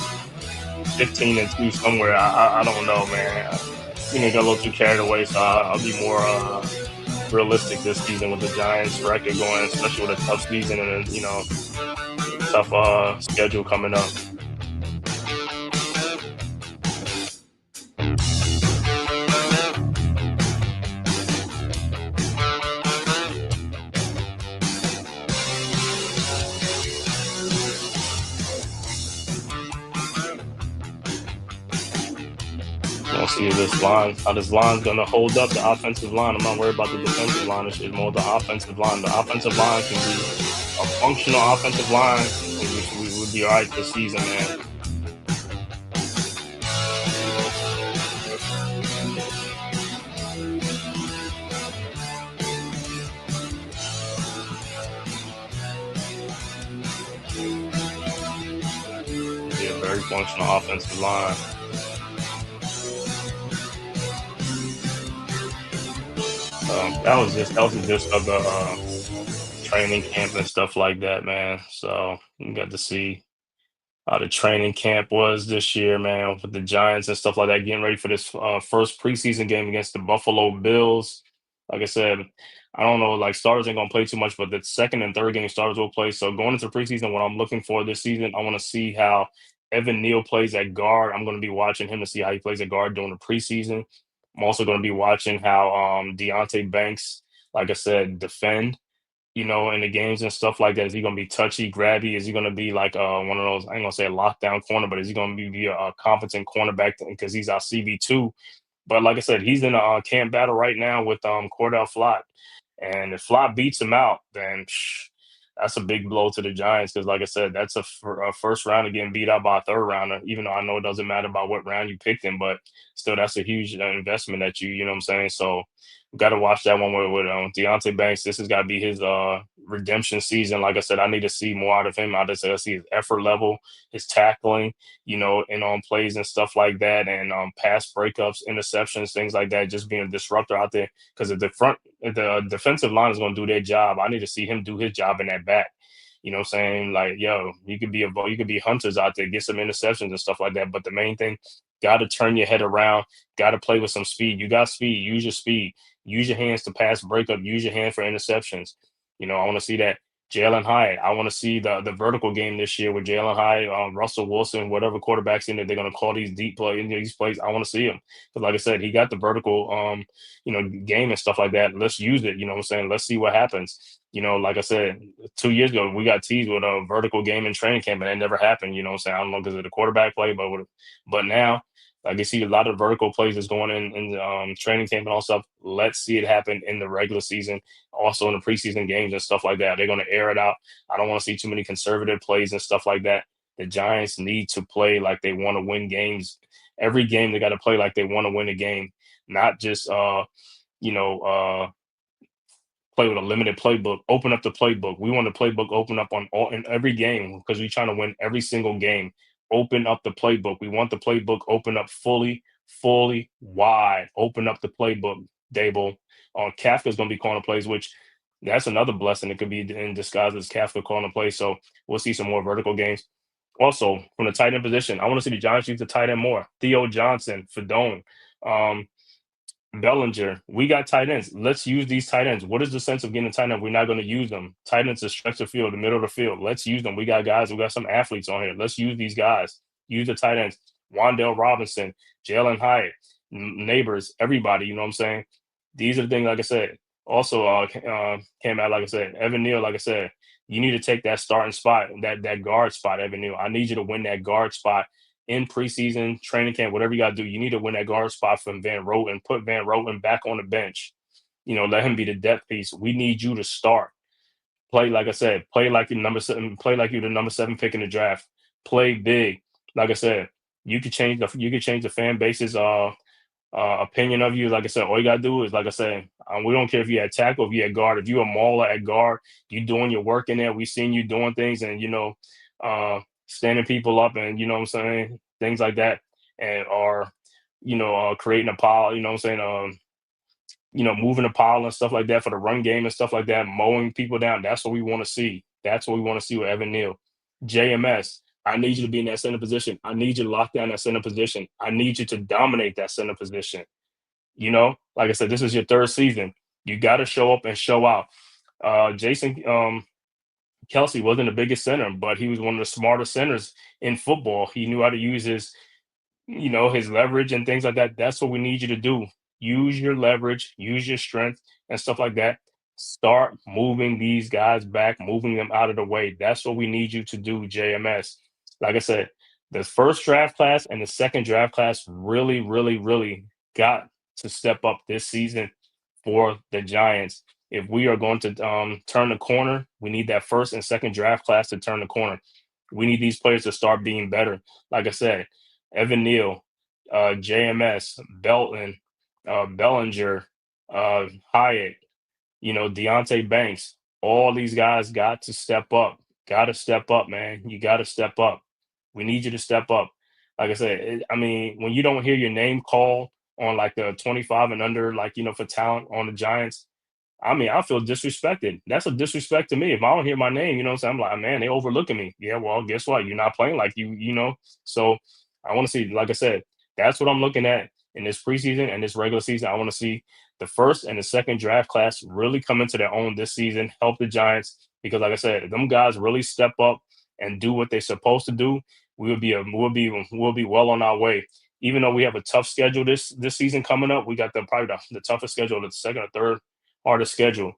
15-2 somewhere. I don't know, man. I think I got a little too carried away, so I'll be more realistic this season with the Giants record going, especially with a tough season and tough schedule coming up. We'll see how this line's gonna hold up. The offensive line. I'm not worried about the defensive line. It's more the offensive line. The offensive line can be a functional offensive line. We would be all right this season, man. Be a very functional offensive line. That was just of the training camp and stuff like that, man. So we got to see how the training camp was this year, man, with the Giants and stuff like that, getting ready for this first preseason game against the Buffalo Bills. Like I said, I don't know, like starters ain't gonna play too much, but the second and third game starters will play. So going into preseason, what I'm looking for this season, I want to see how Evan Neal plays at guard. I'm going to be watching him to see how he plays at guard during the preseason. I'm also going to be watching how Deonte Banks, like I said, defend. in the games and stuff like that? Is he going to be touchy, grabby? Is he going to be like one of those? I ain't gonna say a lockdown corner, but is he going to be a competent cornerback because he's our CB2? But like I said, he's in a camp battle right now with Cordell Flott. And if Flott beats him out, then that's a big blow to the Giants because, like I said, that's a first rounder getting beat out by a third rounder. Even though I know it doesn't matter about what round you picked him, but still, that's a huge investment that you know what I'm saying. So, got to watch that one with Deontay Banks. This has got to be his redemption season. Like I said, I need to see more out of him. I just see his effort level, his tackling, and on plays and stuff like that, and pass breakups, interceptions, things like that. Just being a disruptor out there because if the defensive line is going to do their job, I need to see him do his job in that back. You know what I'm saying? Like, yo, you could be hunters out there, get some interceptions and stuff like that. But the main thing, got to turn your head around, got to play with some speed. You got speed, use your speed, use your hands to pass breakup, use your hand for interceptions. I want to see that. Jalen Hyatt. I want to see the vertical game this year with Jalen Hyatt, Russell Wilson, whatever quarterbacks in there they're going to call these deep these plays. I want to see him because, like I said, he got the vertical, game and stuff like that. Let's use it. You know what I'm saying? Let's see what happens. Like I said, 2 years ago we got teased with a vertical game in training camp, and that never happened. You know what I'm saying? I don't know because of the quarterback play, but now. I can see a lot of vertical plays that's going in training camp and all stuff. Let's see it happen in the regular season, also in the preseason games and stuff like that. They're going to air it out. I don't want to see too many conservative plays and stuff like that. The Giants need to play like they want to win games. Every game they got to play like they want to win a game, not just you know play with a limited playbook. Open up the playbook. We want the playbook open up in every game because we're trying to win every single game. Open up the playbook. We want the playbook open up fully wide. Open up the playbook, Dable. Kafka's going to be calling plays, which that's another blessing. It could be in disguise as Kafka calling plays. So we'll see some more vertical games. Also, from the tight end position, I want to see the Giants use the tight end more. Theo Johnson, Fedone, Bellinger. We got tight ends. Let's use these tight ends. What is the sense of getting a tight end? We're not going to use them. Tight ends to stretch the field, the middle of the field. Let's use them. We got guys. We got some athletes on here. Let's use these guys. Use the tight ends. Wandale Robinson, Jalen Hyatt, Neighbors, everybody. You know what I'm saying? These are the things, like I said. Also, came out, like I said, Evan Neal, like I said, you need to take that starting spot, that guard spot, Evan Neal. I need you to win that guard spot in preseason, training camp, whatever you got to do. You need to win that guard spot from Van Roten, put Van Roten back on the bench. Let him be the depth piece. We need you to start. Play, like I said, play like you're the number 7 pick in the draft. Play big. Like I said, you could change the fan base's opinion of you. Like I said, all you gotta do is, like I said, we don't care if you had tackle, if you had guard, if you a mauler at guard, you doing your work in there. We seen you doing things and standing people up and you know what I'm saying, things like that, and or creating a pile. You know what I'm saying, moving a pile and stuff like that for the run game and stuff like that, mowing people down. That's what we want to see. That's what we want to see with Evan Neal. JMS, I need you to be in that center position. I need you to lock down that center position. I need you to dominate that center position. Like I said, this is your third season. You got to show up and show out. Jason Kelsey wasn't the biggest center, but he was one of the smartest centers in football. He knew how to use his leverage and things like that. That's what we need you to do. Use your leverage, use your strength and stuff like that. Start moving these guys back, moving them out of the way. That's what we need you to do, JMS. Like I said, the first draft class and the second draft class really, really, really got to step up this season for the Giants. If we are going to turn the corner, we need that first and second draft class to turn the corner. We need these players to start being better. Like I said, Evan Neal, JMS, Belton, Bellinger, Hyatt, Deontay Banks, all these guys got to step up. Got to step up, man. You got to step up. We need you to step up. Like I said, when you don't hear your name called on like the 25 and under, for talent on the Giants, I feel disrespected. That's a disrespect to me. If I don't hear my name, you know what I'm saying? I'm like, man, they overlooking me. Yeah, well, guess what? You're not playing like you. So I want to see, like I said, that's what I'm looking at in this preseason and this regular season. I want to see the first and the second draft class really come into their own this season, help the Giants. Because like I said, if them guys really step up and do what they're supposed to do, we'll be well on our way. Even though we have a tough schedule this season coming up, we got probably the toughest schedule, the second or third hardest schedule.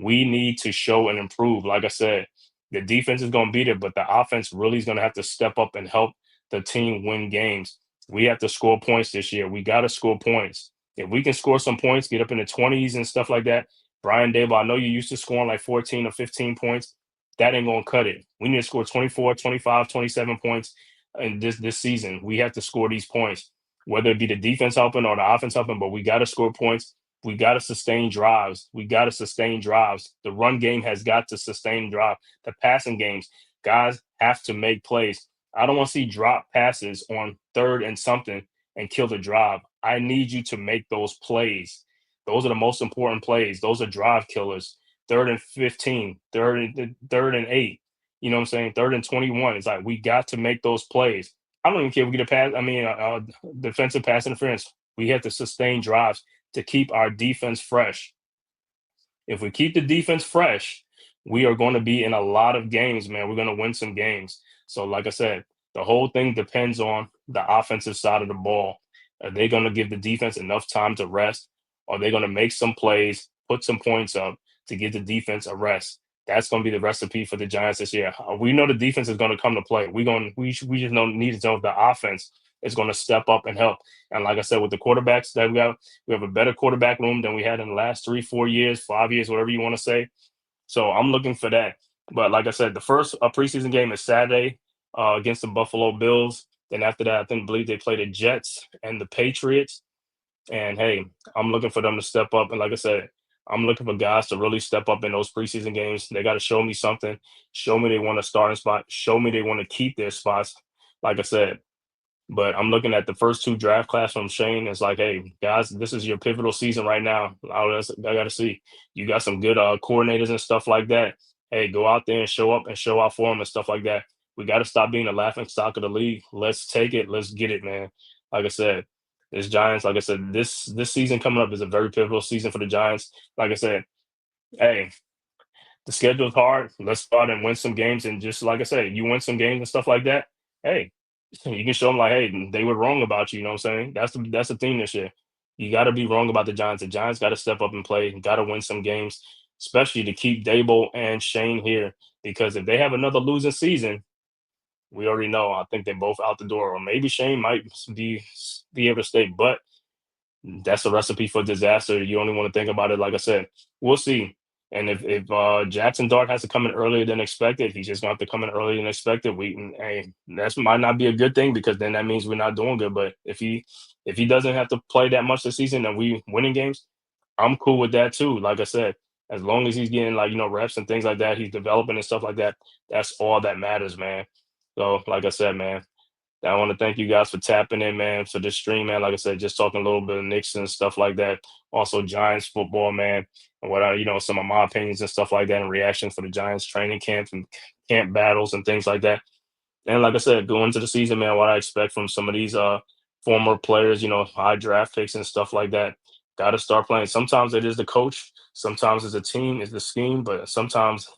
We need to show and improve. Like I said, the defense is going to beat it, but the offense really is going to have to step up and help the team win games. We have to score points this year. We got to score points. If we can score some points, get up in the 20s and stuff like that, Brian Dable, I know you used to scoring like 14 or 15 points. That ain't going to cut it. We need to score 24, 25, 27 points in this season. We have to score these points, whether it be the defense helping or the offense helping, but we got to score points. We got to sustain drives. We got to sustain drives. The run game has got to sustain drive. The passing games, guys have to make plays. I don't want to see drop passes on third and something and kill the drive. I need you to make those plays. Those are the most important plays. Those are drive killers. Third and 15, third and 8. You know what I'm saying? Third and 21. It's like we got to make those plays. I don't even care if we get a pass. I mean, defensive pass interference. We have to sustain drives to keep our defense fresh. If we keep the defense fresh, we are going to be in a lot of games, man. We're going to win some games. So, like I said, the whole thing depends on the offensive side of the ball. Are they going to give the defense enough time to rest? Are they going to make some plays, put some points up to give the defense a rest? That's going to be the recipe for the Giants this year. We know the defense is going to come to play. We just don't need to know if the offense is going to step up and help. And like I said, with the quarterbacks that we have a better quarterback room than we had in the last 3, 4 years, 5 years, whatever you want to say. So I'm looking for that. But like I said, the first preseason game is Saturday against the Buffalo Bills. Then after that, I believe they play the Jets and the Patriots. And hey, I'm looking for them to step up. And like I said, I'm looking for guys to really step up in those preseason games. They got to show me something. Show me they want a starting spot. Show me they want to keep their spots. Like I said, but I'm looking at the first 2 draft class from Shane. It's like, hey, guys, this is your pivotal season right now. I got to see. You got some good coordinators and stuff like that. Hey, go out there and show up and show out for them and stuff like that. We got to stop being the laughing stock of the league. Let's take it. Let's get it, man. Like I said, this Giants, like I said, this season coming up is a very pivotal season for the Giants. Like I said, hey, the schedule's hard. Let's start and win some games. And just like I said, you win some games and stuff like that. Hey, you can show them like, hey, they were wrong about you. You know what I'm saying? That's the thing this year. You got to be wrong about the Giants. The Giants got to step up and play. Got to win some games, especially to keep Dable and Shane here. Because if they have another losing season, we already know. I think they're both out the door, or maybe Shane might be able to stay. But that's a recipe for disaster. You only want to think about it. Like I said, we'll see. And if Jackson Dart has to come in earlier than expected, he's just gonna have to come in earlier than expected. Hey, that might not be a good thing because then that means we're not doing good. But if he doesn't have to play that much this season and we winning games, I'm cool with that too. Like I said, as long as he's getting like reps and things like that, he's developing and stuff like that. That's all that matters, man. So like I said, man, I want to thank you guys for tapping in, man, for this stream, man. Like I said, just talking a little bit of Knicks and stuff like that. Also, Giants football, man, and what some of my opinions and stuff like that, and reactions for the Giants training camps and camp battles and things like that. And like I said, going into the season, man, what I expect from some of these former players, high draft picks and stuff like that. Got to start playing. Sometimes it is the coach, sometimes it's a team, it's the scheme, but sometimes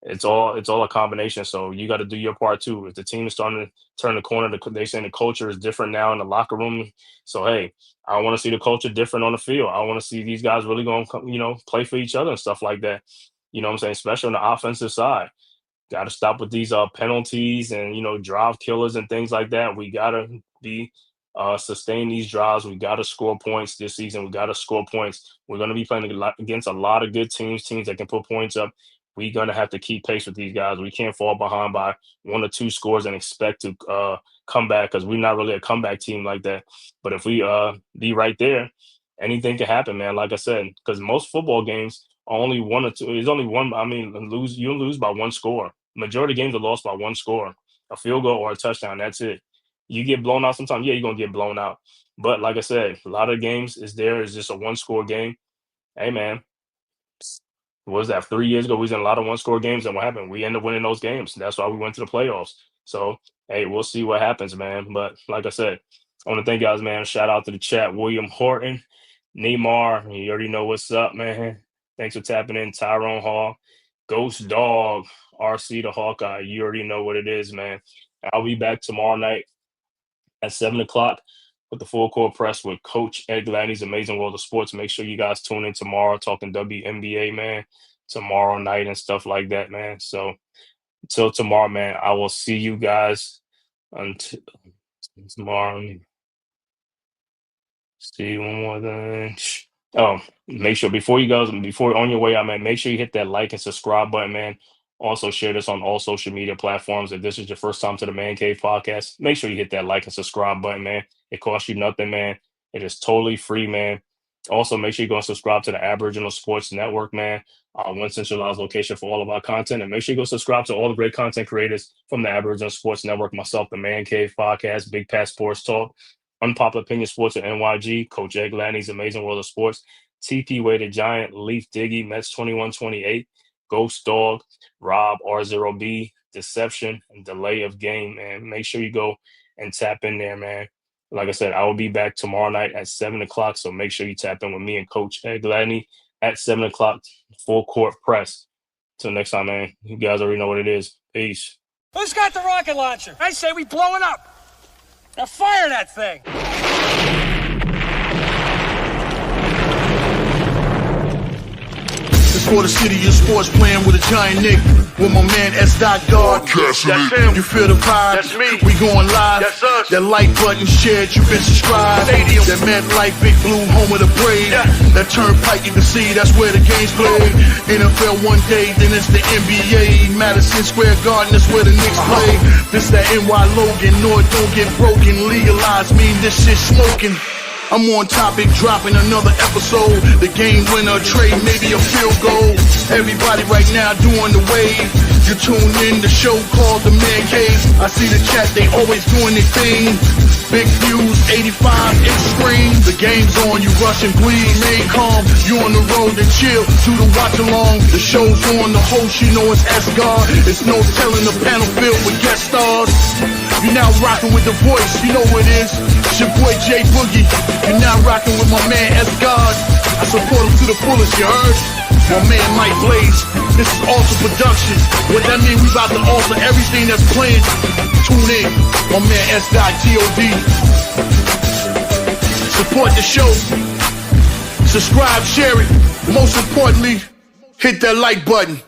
it's all a combination. So you got to do your part too. If the team is starting to turn the corner, they saying the culture is different now in the locker room. So hey, I want to see the culture different on the field. I want to see these guys really going to play for each other and stuff like that. You know what I'm saying? Especially on the offensive side. Got to stop with these penalties and drive killers and things like that. We got to be sustain these drives. We got to score points this season. We got to score points. We're going to be playing against a lot of good teams that can put points up. We're going to have to keep pace with these guys. We can't fall behind by 1 or 2 scores and expect to come back because we're not really a comeback team like that. But if we be right there, anything can happen, man. Like I said, because most football games are only 1 or 2. There's only one. I mean, you lose by 1 score. Majority of games are lost by 1 score, a field goal or a touchdown. That's it. You get blown out sometimes. Yeah, you're going to get blown out. But like I said, a lot of games is just a 1-score game. Hey, man, what was that? 3 years ago, we was in a lot of 1-score games, and what happened? We ended up winning those games. That's why we went to the playoffs. So, hey, we'll see what happens, man. But like I said, I want to thank you guys, man. Shout out to the chat. William Horton, Neymar, you already know what's up, man. Thanks for tapping in. Tyrone Hall, Ghost Dog, RC the Hawkeye. You already know what it is, man. I'll be back tomorrow night at 7 o'clock with the Full Court Press with Coach Ed Gladney's Amazing World of Sports. Make sure you guys tune in tomorrow, talking WNBA, man, tomorrow night and stuff like that, man. So until tomorrow, man, I will see you guys until tomorrow. See one more thing. Oh, make sure before on your way out, man, make sure you hit that like and subscribe button, man. Also share this on all social media platforms. If this is your first time to the Man Cave podcast, make sure you hit that like and subscribe button, man. It costs you nothing, man. It is totally free, man. Also, make sure you go and subscribe to the Aboriginal Sports Network, man. One centralized location for all of our content. And make sure you go subscribe to all the great content creators from the Aboriginal Sports Network, myself, the Man Cave podcast, Big Pat Sports Talk, Unpopular Opinion Sports at NYG, Coach Ed Gladney's Amazing World of Sports, TP Weighted Giant, Leaf Diggy, Mets 2128, Ghost Dog, Rob R0B, Deception, and Delay of Game, man. Make sure you go and tap in there, man. Like I said, I will be back tomorrow night at 7 o'clock, so make sure you tap in with me and Coach Ed Gladney at 7 o'clock, Full Court Press. Till next time, man. You guys already know what it is. Peace.
Who's got the rocket launcher? I say we blow it up. Now fire that thing.
It's for the city of sports, playing with a giant Nick. With my man S. God.
That's him.
You feel the vibe?
That's me.
We going live.
That's us.
That like button shared, you been subscribed.
Stadium.
That MetLife, Big Blue, home of the Braves.
Yeah.
That turnpike, you can see that's where the game's played. NFL one day, then it's the NBA. Madison Square Garden, that's where the Knicks play. This that NY Logan, no it don't get broken. Legalize, mean this shit smoking. I'm on topic, dropping another episode. The game winner, trade, maybe a field goal. Everybody right now doing the wave. You tune in, the show called The-Man-Cave. I see the chat, they always doing their thing. Big views, 85 inch screen. The game's on, you rush and bleed. Stay calm, you on the road and chill. Do the watch along. The show's on, the host, you know it's S-God. It's no telling the panel filled with guest stars. You now rocking with the voice, you know what it is. It's your boy J Boogie. You're now rocking with my man S-God. I support him to the fullest, you heard? My man Mike Blaze. This is Alter Production. What that mean? We about to alter everything that's playing. Tune in. My man S.God. Support the show. Subscribe, share it. Most importantly, hit that like button.